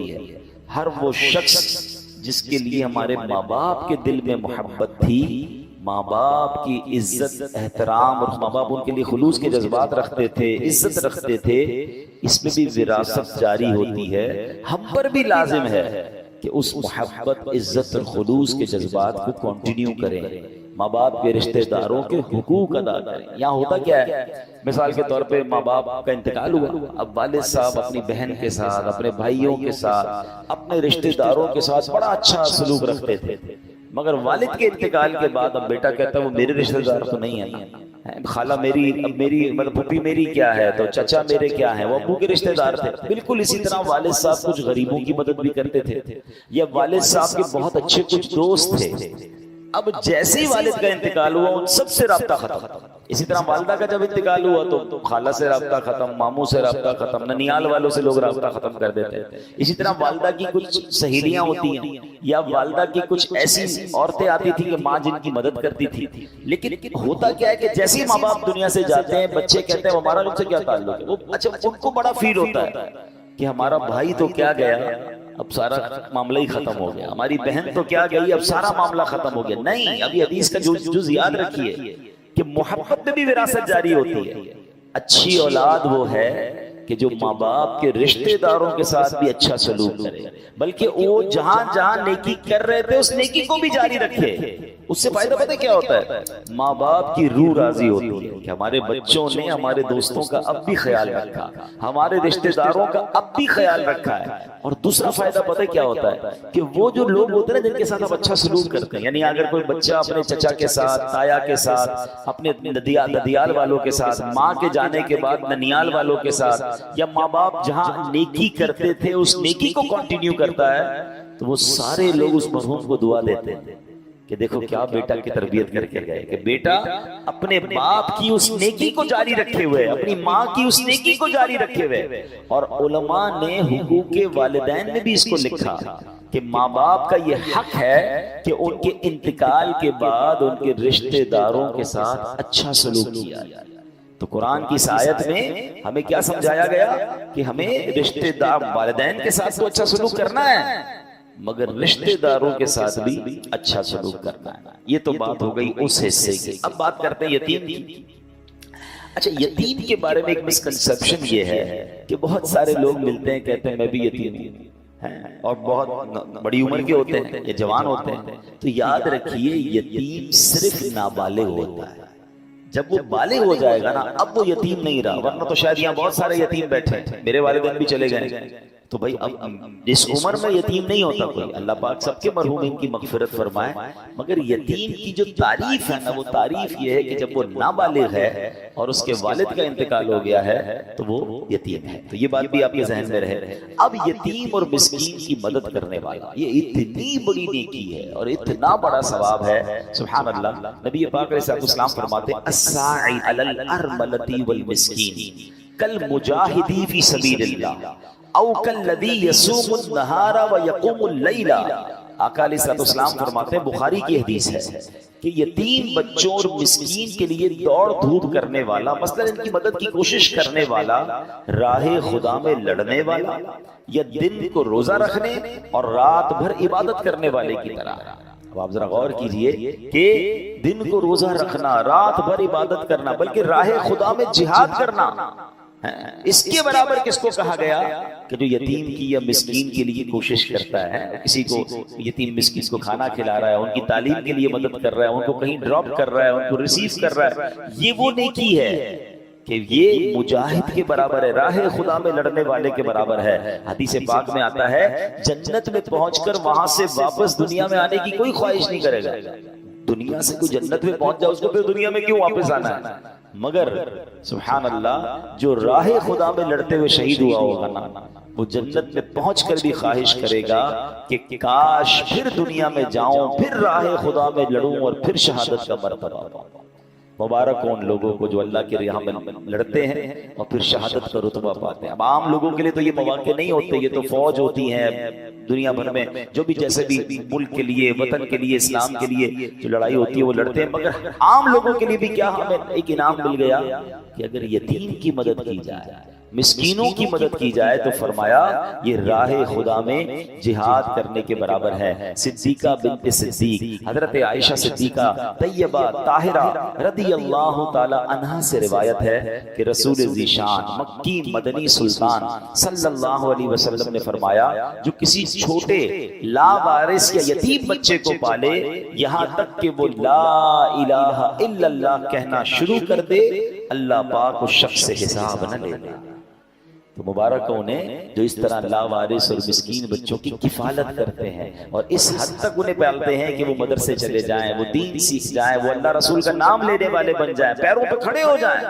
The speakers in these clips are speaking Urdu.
ہوتی ہے۔ ہر وہ شخص جس کے لیے ہمارے ماں باپ کے دل میں محبت تھی، ماں باپ کی عزت احترام، اور ماں باپ ان کے لیے خلوص کے جذبات رکھتے تھے، عزت رکھتے تھے، اس میں بھی وراثت جاری ہوتی ہے۔ ہم پر بھی لازم ہے کہ اس محبت، عزت اور خلوص کے جذبات کو کنٹینیو کریں، ماں باپ کے رشتہ داروں کے حقوق ادا کریں۔ یہاں ہوتا کیا ہے، مثال کے طور پہ ماں باپ کا انتقال ہوا، اب والد صاحب اپنی بہن کے ساتھ، اپنے بھائیوں کے ساتھ، اپنے رشتہ داروں کے ساتھ بڑا اچھا سلوک رکھتے تھے، مگر والد کے انتقال کے بعد اب بیٹا کہتا ہے وہ میرے رشتہ دار تو نہیں ہے نا، خالہ میری، اب میری مطلب پھوپھی میری کیا ہے، تو چچا میرے کیا ہیں، وہ ابو کے رشتہ دار تھے۔ بالکل اسی طرح والد صاحب کچھ غریبوں کی مدد بھی کرتے تھے، یا والد صاحب کے بہت اچھے کچھ دوست تھے، اب جیسے ہی والد کا انتقال ہوا ان سب سے رابطہ ختم۔ اسی طرح والدہ کا جب انتقال ہوا تو خالہ سے رابطہ ختم، ماموں سے رابطہ ختم، ننیال والوں سے لوگ رابطہ ختم کر دیتے ہیں۔ اسی طرح والدہ کی کچھ سہیلیاں ہوتی ہیں، یا والدہ کی کچھ ایسی عورتیں آتی تھی کہ ماں جن کی مدد کرتی تھی، لیکن ہوتا کیا ہے کہ جیسے ہی ماں باپ دنیا سے جاتے ہیں، بچے کہتے ہیں ہمارا ان سے کیا تعلق ہے، وہ اچھا ان کو بڑا فیل ہوتا ہے کہ ہمارا بھائی تو کیا گیا، اب سارا معاملہ ہی ختم ہو گیا، ہماری بہن تو کیا گئی، اب سارا معاملہ ختم ہو گیا۔ نہیں، ابھی حدیث کا جز یاد رکھیے کہ محبت میں بھی وراثت جاری ہوتی ہے۔ اچھی اولاد وہ ہے کہ جو ماں باپ کے رشتہ داروں کے ساتھ بھی اچھا سلوک کرے، بلکہ وہ جہاں جہاں نیکی کر رہے تھے اس نیکی کو بھی جاری رکھے۔ اس سے فائدہ پتہ کیا ہوتا ہے، ماں باپ کی روح راضی ہوتی ہے کہ ہمارے بچوں نے ہمارے دوستوں کا اب بھی خیال رکھا، ہمارے رشتہ داروں کا اب بھی خیال رکھا ہے۔ اور دوسرا فائدہ پتہ کیا ہوتا ہے کہ وہ جو لوگ ہوتے ہیں جن کے ساتھ آپ اچھا سلوک کرتے ہیں، یعنی اگر کوئی بچہ اپنے چچا کے ساتھ، تایا کے ساتھ، اپنے ددیال والوں کے ساتھ، ماں کے جانے کے بعد ننیال والوں کے ساتھ، یا ماں باپ جہاں نیکی کرتے تھے اس نیکی کو کنٹینیو کرتا ہے، تو وہ سارے لوگ اس مرحوم کو دعا دیتے ہیں کہ دیکھو کیا بیٹا کی تربیت کر کے گئے، کہ بیٹا اپنے باپ کی اس نیکی کو جاری رکھے ہوئے، اپنی ماں کی اس نیکی کو جاری رکھے ہوئے۔ اور علماء نے حقوق والدین میں بھی اس کو لکھا کہ ماں باپ کا یہ حق ہے کہ ان کے انتقال کے بعد ان کے رشتہ داروں کے ساتھ اچھا سلوک کیا جائے۔ تو قرآن کی اس آیت میں ہمیں کیا سمجھایا گیا کہ ہمیں رشتہ دار والدین کے ساتھ تو اچھا سلوک کرنا ہے، مگر رشتہ داروں کے ساتھ بھی اچھا سلوک کرنا ہے۔ یہ تو بات ہو گئی اس حصے کی۔ اب بات کرتے ہیں یتیم کی۔ اچھا، یتیم کے بارے میں ایک مسکنسپشن یہ ہے کہ بہت سارے لوگ ملتے ہیں کہتے ہیں میں بھی یتیم ہوں، اور بہت بڑی عمر کے ہوتے ہیں یا جوان ہوتے ہیں، تو یاد رکھیے یتیم صرف نابالغ ہوتا ہے۔ جب وہ بالغ ہو جائے گا نا، اب وہ یتیم نہیں رہا، ورنہ تو شاید یہاں بہت سارے یتیم بیٹھے ہیں، میرے والدین بھی چلے گئے، تو بھائی اب اس عمر میں یتیم نہیں ہوتا کوئی، اللہ پاک سب کے مرحومین کی مغفرت فرمائے، مگر یتیم کی جو تعریف ہے نا، وہ تعریف یہ ہے کہ جب وہ نابالغ ہے اور اس کے والد کا انتقال ہو گیا ہے تو وہ یتیم ہے۔ تو یہ بات بھی آپ کے ذہن میں رہے۔ اب یتیم اور مسکین کی مدد کرنے والا یہ اتنی بڑی نیکی ہے اور اتنا بڑا ثواب ہے، سبحان اللہ۔ نبی پاک علیہ السلام فرماتے الساعی علی الارملۃ والمسکین کالمجاہدی فی سبیل اللہ او کالذی یصوم النہار ویقوم اللیل۔ آقا علیہ السلام فرماتے ہیں، بخاری کی حدیث ہے کہ یتیم بچوں اور مسکین کے لیے دوڑ دھوپ کرنے والا، مثلا ان کی مدد کی کوشش کرنے والا، راہ خدا میں لڑنے والا، یا دن کو روزہ رکھنے اور رات بھر عبادت کرنے والے کی طرح۔ اب آپ ذرا غور کیجئے کہ دن کو روزہ رکھنا، رات بھر عبادت کرنا، بلکہ راہ خدا میں جہاد کرنا، اس کے برابر کس کو کہا گیا کہ جو یتیم کی یا مسکین کے لیے کوشش کرتا ہے، کسی کو یتیم مسکین کو کھانا کھلا رہا ہے، ان کی تعلیم کے لیے مدد کر رہا ہے، ان کو کہیں ڈراپ کر رہا ہے، ان کو ریسیو کر رہا ہے، یہ وہ نیکی ہے کہ یہ مجاہد کے برابر ہے، راہ خدا میں لڑنے والے کے برابر ہے۔ حدیث پاک میں آتا ہے جنت میں پہنچ کر وہاں سے واپس دنیا میں آنے کی کوئی خواہش نہیں کرے گا۔ دنیا سے کوئی جنت میں پہنچ جائے اس کو پھر دنیا میں کیوں واپس آنا ہے؟ مگر سبحان اللہ جو راہ خدا میں لڑتے ہوئے شہید ہوا ہوگا نا، وہ جنت میں پہنچ کر بھی خواہش کرے گا کہ کاش پھر دنیا میں جاؤں، پھر راہ خدا میں لڑوں اور پھر شہادت کا مرتبہ پاؤں۔ مبارک ہو ان لوگوں کو جو اللہ کے راہ میں لڑتے ہیں اور پھر شہادت کا رتبہ پاتے ہیں۔ اب عام لوگوں کے لیے تو یہ مواقع نہیں ہوتے، یہ تو فوج ہوتی ہیں دنیا بھر میں، جو بھی جیسے بھی ملک کے لیے، وطن کے لیے، اسلام کے لیے جو لڑائی ہوتی ہے وہ لڑتے ہیں، مگر عام لوگوں کے لیے بھی کیا ہمیں ایک انعام مل گیا کہ اگر یتیم کی مدد کی جائے، مسکینوں کی مدد کی جائے تو فرمایا یہ راہ خدا میں جہاد کرنے کے برابر ہے۔ صدیقہ بنت صدیق حضرت عائشہ صدیقہ طیبہ طاہرہ رضی اللہ تعالی عنہا سے روایت ہے کہ رسول ذیشان مکی مدنی سلطان صلی اللہ علیہ وسلم نے فرمایا جو کسی چھوٹے لاوارث یا یتیم بچے کو پالے یہاں تک کہ وہ لا الہ الا اللہ کہنا شروع کر دے اللہ پاک اس شخص سے حساب نہ لے گا۔ تو مبارک انہیں جو اس طرح لاوارث اور مسکین بچوں کی کفالت کرتے ہیں اور اس حد تک انہیں پالتے ہیں کہ وہ مدرسے چلے جائیں، وہ دین سیکھ جائیں، وہ اللہ رسول کا نام لینے والے بن جائیں، پیروں پہ کھڑے ہو جائیں،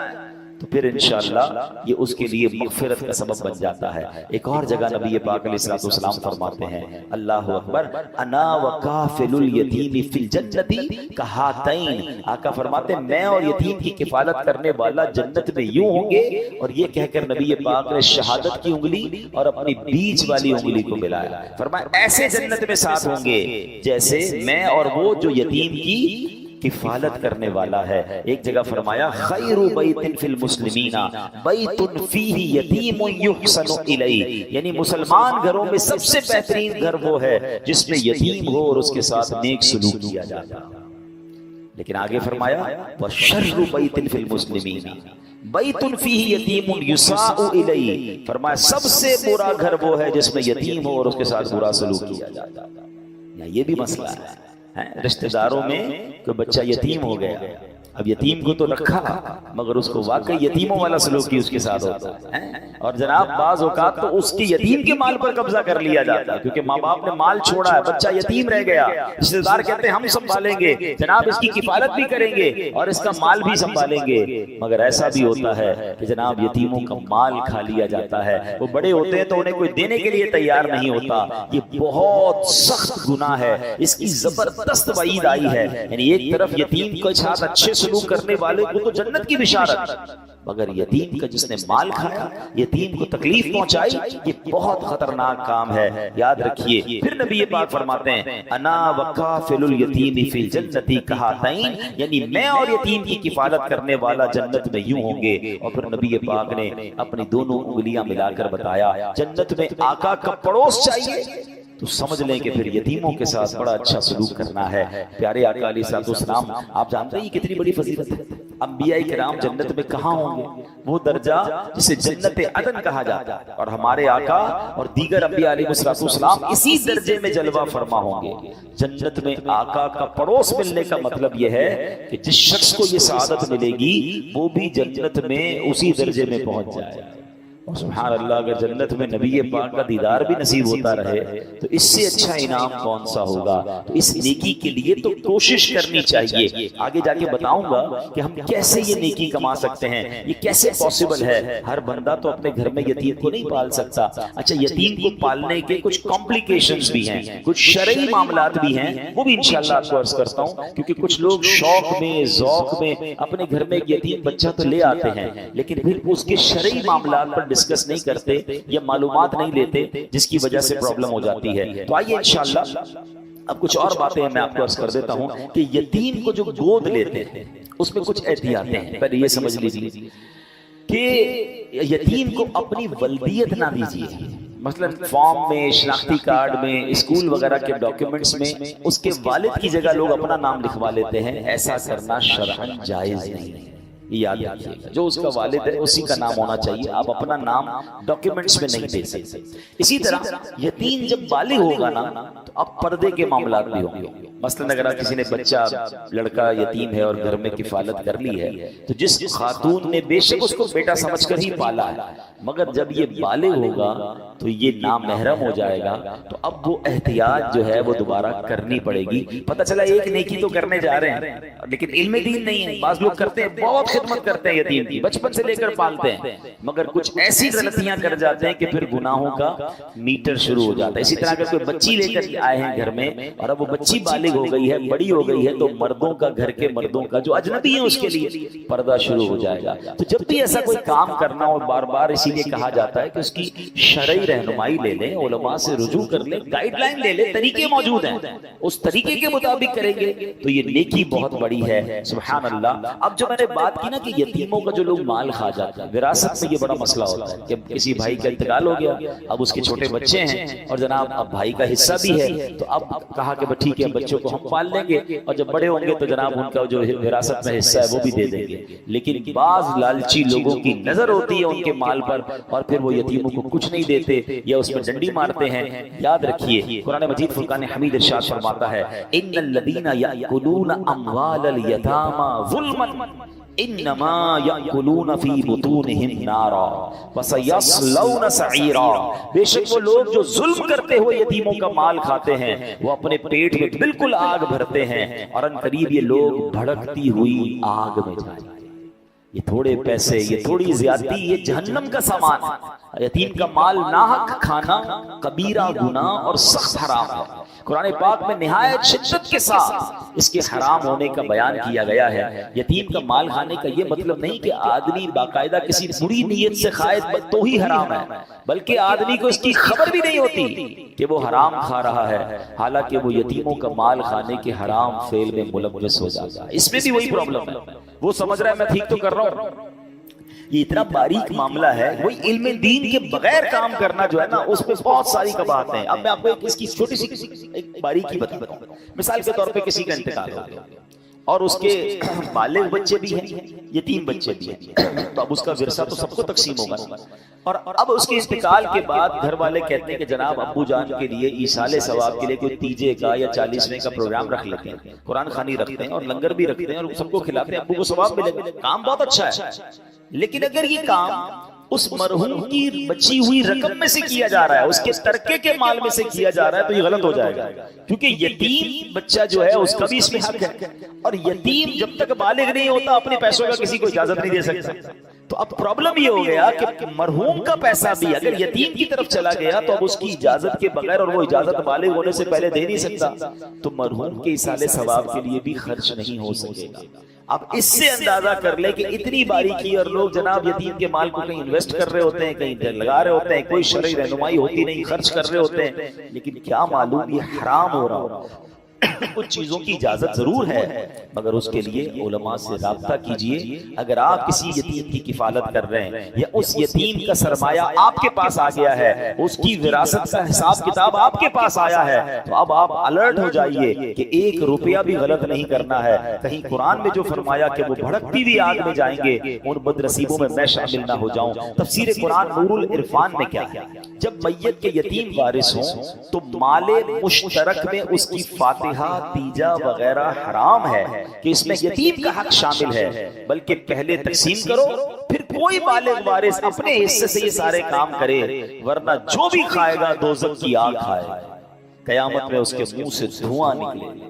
تو پھر انشاءاللہ یہ اس کے لیے مغفرت کا سبب بن جاتا ہے۔ ایک اور جگہ نبی پاک علیہ الصلوۃ والسلام فرماتے ہیں اللہ اکبر انا وکافل الیتیم فی الجنۃ کہاتین، آقا فرماتے ہیں میں اور یتیم کی کفالت کرنے والا جنت میں یوں ہوں گے، اور یہ کہہ کر نبی پاک نے شہادت کی انگلی اور اپنی بیچ والی انگلی کو ملایا، فرمایا ایسے جنت میں ساتھ ہوں گے جیسے میں اور وہ جو یتیم کی کفالت کرنے والا ہے۔ ایک جگہ فرمایا خیر بیت فی المسلمین بیت فیہ یتیم یحسن الیہ، یعنی مسلمان گھروں میں سب سے بہترین گھر وہ ہے جس میں یتیم ہو اور اس کے ساتھ نیک سلوک کیا جاتا۔ لیکن آگے فرمایا وشر بیت فی المسلمین بیت فیہ یتیم یساء الیہ، فرمایا سب سے برا گھر وہ ہے جس میں یتیم ہو اور اس کے ساتھ برا سلوک کیا جاتا۔ یہ بھی مسئلہ ہے رشتہ داروں میں کوئی بچہ یتیم ہو گیا، اب یتیم کو تو رکھا مگر اس کو واقعی یتیموں والا سلوک کی اس کے ساتھ ہوتا ہے، اور جناب بعض اوقات تو اس کی یتیم کے مال پر قبضہ کر لیا جاتا ہے کیونکہ ماں باپ نے مال چھوڑا ہے، بچہ یتیم رہ گیا، رشتہ دار کہتے ہیں ہم سنبھالیں گے، جناب اس کی کفالت بھی کریں گے اور اس کا مال بھی سنبھالیں گے، مگر ایسا بھی ہوتا ہے کہ جناب یتیموں کا مال کھا لیا جاتا ہے، وہ بڑے ہوتے ہیں تو انہیں کوئی دینے کے لیے تیار نہیں ہوتا۔ یہ بہت سخت گناہ ہے، اس کی زبردست وعید آئی ہے، یعنی ایک طرف یتیم کے ساتھ اچھے سلوک کرنے والے کو تو جنت کی بشارت، مگر یتیم کا جس نے مال کھایا، یتیم کو تکلیف پہنچائی، یہ بہت خطرناک کام ہے، یاد رکھیے۔ پھر نبی پاک فرماتے ہیں انا وکافل الیتیم فی الجنۃ کہاتین، یعنی میں اور یتیم کی کفالت کرنے والا جنت میں یوں ہوں گے، اور پھر نبی پاک نے اپنی دونوں انگلیاں ملا کر بتایا جنت میں آقا کا پڑوس چاہیے تو سمجھ لیں کہ پھر یتیموں کے ساتھ بڑا اچھا سلوک کرنا ہے۔ پیارے آقا علیہ الصلوۃ والسلام آپ جانتے ہیں یہ کتنی بڑی فضیلت ہے، انبیاء کرام جنت میں کہاں ہوں گے، وہ درجہ جسے جنت عدن کہا جاتا ہے، اور ہمارے آقا اور دیگر انبیاء علیہ الصلوۃ والسلام اسی درجے میں جلوہ فرما ہوں گے۔ جنت میں آقا کا پڑوس ملنے کا مطلب یہ ہے کہ جس شخص کو یہ سعادت ملے گی وہ بھی جنت میں اسی درجے میں پہنچ جائے، اور سبحان اللہ اگر جنت میں نبی پاک کا دیدار بھی نصیب ہوتا رہے تو اس سے اچھا انعام کون سا ہوگا۔ تو اس نیکی کے لیے تو کوشش کرنی چاہیے، آگے جا کے بتاؤں گا کہ ہم کیسے یہ نیکی کما سکتے ہیں، یہ کیسے پاسبل ہے۔ ہر بندہ تو اپنے گھر میں یتیم کو نہیں پال سکتا، اچھا یتیم کو پالنے کے کچھ کمپلیکیشنز بھی ہیں، کچھ شرعی معاملات بھی ہیں، وہ بھی انشاءاللہ آپ کو عرض کرتا ہوں، کیونکہ کچھ لوگ شوق میں ذوق میں اپنے گھر میں ایک یتیم بچہ تو لے آتے ہیں لیکن پھر اس کے شرعی معاملات پر ڈسکس نہیں کرتے یا معلومات نہیں لیتے، جس کی وجہ سے پرابلم ہو جاتی ہے۔ تو آئیے انشاءاللہ اب کچھ اور باتیں میں آپ کو عرض کر دیتا ہوں کہ یتیم کو جو گود لیتے ہیں اس میں کچھ احتیاطیں ہیں۔ پہلے یہ سمجھ لیجیے کہ یتیم کو اپنی ولدیت نہ دیجیے، مثلا فارم میں، شناختی کارڈ میں، اسکول وغیرہ کے ڈاکیومنٹس میں اس کے والد کی جگہ لوگ اپنا نام لکھوا لیتے ہیں، ایسا کرنا شرعاً جائز نہیں ہے، یاد رکھیے گا۔ جو اس کا والد ہے اسی کا نام ہونا چاہیے، آپ اپنا نام ڈاکیومنٹس میں نہیں دے سکتے۔ اسی طرح یتیم جب بالغ ہوگا نا تو اب پردے کے معاملات بھی ہوں گے، مثلا اگر کسی نے بچہ لڑکا یتیم ہے اور گھر میں کفالت کر لی ہے تو جس خاتون نے بے شک اس کو بیٹا سمجھ کر ہی پالا ہے، مگر جب یہ بالغ ہوگا تو یہ نامحرم ہو جائے گا، تو اب وہ احتیاط جو ہے وہ دوبارہ کرنی پڑے گی۔ پتہ چلا ایک نیکی تو کرنے جا رہے ہیں لیکن علم دین نہیں ہے، بعض لوگ کرتے ہیں، بہت خدمت کرتے ہیں یتیم کی، بچپن سے لے کر پالتے ہیں، مگر کچھ ایسی غلطیاں کر جاتے ہیں کہ پھر گناہوں کا میٹر شروع ہو جاتا ہے۔ اسی طرح اگر کوئی بچی لے کر آئے ہیں گھر میں اور اب وہ بچی بالغ ہو گئی ہے، بڑی ہو گئی ہے، تو مردوں کا، گھر کے مردوں کا جو اجنبی ہیں اس کے لیے پردہ شروع ہو جائے گا۔ تو جب بھی ایسا کوئی کام کرنا ہو، بار بار اسی لیے کہا جاتا ہے کہ اس کی شرعی رہنمائی لے لیں، علماء سے رجوع کر لیں، گائیڈ لائن لے لیں، طریقے موجود ہیں، اس طریقے کے مطابق کریں گے تو یہ نیکی بہت بڑی ہے۔ سبحان اللہ۔ اب جو میں نے بات کی نا کہ یتیموں کا جو لوگ مال کھا جاتے ہیں، وراثت میں یہ بڑا مسئلہ ہوتا ہے کہ کسی بھائی کا انتقال ہو گیا، اب اس کے چھوٹے بچے ہیں اور جناب اب بھائی کا حصہ بھی ہے، تو اب کہا کہ ٹھیک ہے بچوں کو ہم پال لیں گے اور جب بڑے ہوں گے تو جناب ان کا جو وراثت میں حصہ ہے وہ بھی دے دیں گے. لیکن بعض لالچی لوگوں کی نظر ہوتی ہے ان کے مال پر اور پھر وہ یتیموں کو کچھ نہیں دیتے یا اس میں ڈنڈی مارتے ہیں. یاد رکھیے قرآن مجید فرقان حمید ارشاد فرماتا ہے ان الذین یأکلون اموال الیتامی ظلما انما یأکلون فی بطونہم نارا وسیصلون سعیرا. بے شک وہ لوگ جو ظلم کرتے ہوئے یتیموں کا مال کھاتے ہیں وہ اپنے پیٹ میں بالکل آگ بھرتے ہیں اور ان قریب یہ لوگ بھڑکتی ہوئی آگ میں جائیں گے. یہ تھوڑے پیسے، یہ تھوڑی زیادتی، یہ جہنم کا سامان ہے. یتیم کا مال ناحق کھانا کبیرہ گناہ اور سخت حرام ہے. قرآن پاک میں نہایت شدت کے ساتھ اس کے حرام ہونے کا بیان کیا گیا ہے. یتیم کا مال کھانے کا یہ مطلب نہیں کہ آدمی باقاعدہ کسی بری نیت سے کھائے تو ہی حرام ہے، بلکہ آدمی کو اس کی خبر بھی نہیں ہوتی کہ وہ حرام کھا رہا ہے، حالانکہ وہ یتیموں کا مال کھانے کے حرام فعل میں ملوث ہو جاتا ہے. اس میں بھی وہی پرابلم ہے، وہ سمجھ رہا ہے میں ٹھیک تو کر رہا ہوں. یہ اتنا باریک معاملہ ہے، وہی علم دین کے بغیر کام کرنا جو ہے نا اس میں بہت ساری کباہتیں ہیں. اب میں آپ کو اس کی چھوٹی سی ایک باریکی بتاتا ہوں. مثال کے طور پہ کسی کا انتقال ہو گیا اور اس کے بالغ بچے بھی ہیں، یتیم بچے بھی ہیں، تو اب اس کا ورثہ تو سب کو تقسیم ہوگا. اور اب اس کے انتقال کے بعد گھر والے کہتے ہیں کہ جناب ابو جان کے لیے ایصال ثواب کے لیے کوئی تیجے کا یا 40ویں کا پروگرام رکھ لیتے ہیں، قرآن خوانی رکھتے ہیں اور لنگر بھی رکھتے ہیں اور سب کو کھلاتے ہیں، ابو کو ثواب ملے گا. کام بہت اچھا ہے، لیکن اگر یہ کام اس مرحوم کی بچی ہوئی رقم میں سے کیا جا رہا ہے، اس کے ترکے کے مال میں سے کیا جا رہا ہے، تو یہ غلط ہو جائے گا. کیونکہ یتیم بچہ جو ہے اس کا بھی اس میں حق ہے، اور یتیم جب تک بالغ نہیں ہوتا اپنے پیسوں کا کسی کو اجازت نہیں دے سکتا. تو اب پرابلم یہ ہو گیا کہ مرحوم کا پیسہ بھی اگر یتیم کی طرف چلا گیا تو اب اس کی اجازت کے بغیر، اور وہ اجازت بالغ ہونے سے پہلے دے نہیں سکتا، تو مرحوم کے ایصال ثواب کے لیے بھی خرچ نہیں ہو سکے گا. اب اس سے اندازہ کر لے کہ اتنی باریکی، اور لوگ جناب یتیم کے مال کو کہیں انویسٹ کر رہے ہوتے ہیں، کہیں لگا رہے ہوتے ہیں، کوئی شرعی رہنمائی ہوتی نہیں، خرچ کر رہے ہوتے ہیں، لیکن کیا معلوم یہ حرام ہو رہا ہو. کچھ چیزوں کی اجازت ضرور ہے، مگر اس کے لیے علماء سے رابطہ کیجئے. اگر آپ کسی یتیم کی کفالت کر رہے ہیں یا اس یتیم کا سرمایہ آپ کے پاس آ گیا ہے، اس کی وراثت کا حساب کتاب آپ کے پاس آیا ہے، تو اب آپ الرٹ ہو جائیے کہ 1 روپیہ بھی غلط نہیں کرنا ہے. کہیں قرآن میں جو فرمایا کہ وہ بھڑکتی ہوئی آگ میں جائیں گے، ان بدنصیبوں میں میں شامل نہ ہو جاؤں. تفسیر قرآن نور العرفان میں کیا ہے، جب میت کے یتیم وارث ہوں تو مال مشترک میں اس کی فاتحہ، تیجا وغیرہ حرام ہے کہ اس میں یتیم کا حق شامل ہے، بلکہ پہلے تقسیم کرو پھر کوئی بالغ وارث اپنے حصے سے یہ سارے کام کرے، ورنہ جو بھی کھائے گا دوزخ کی آگ کھائے گا، قیامت میں اس کے منہ سے دھواں نکلے گا.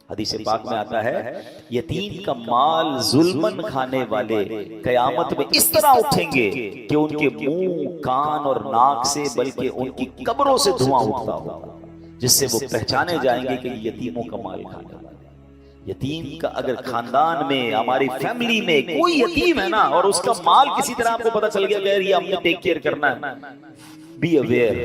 حدیث پاک میں آتا ہے یتیم کا مال ظلمن کھانے والے قیامت میں اس طرح اٹھیں گے کہ ان کے منہ، کان اور ناک سے بلکہ ان کی قبروں سے دھواں اٹھتا ہوگا، جس سے وہ پہچانے جائیں گے کہ یتیموں کا مال کھانا. یتیم کا اگر خاندان میں، ہماری فیملی میں کوئی یتیم ہے نا اور اس کا مال کسی طرح آپ کو پتہ چل گیا کہ یہ ہم نے ٹیک کیئر کرنا ہے، بی اویئر،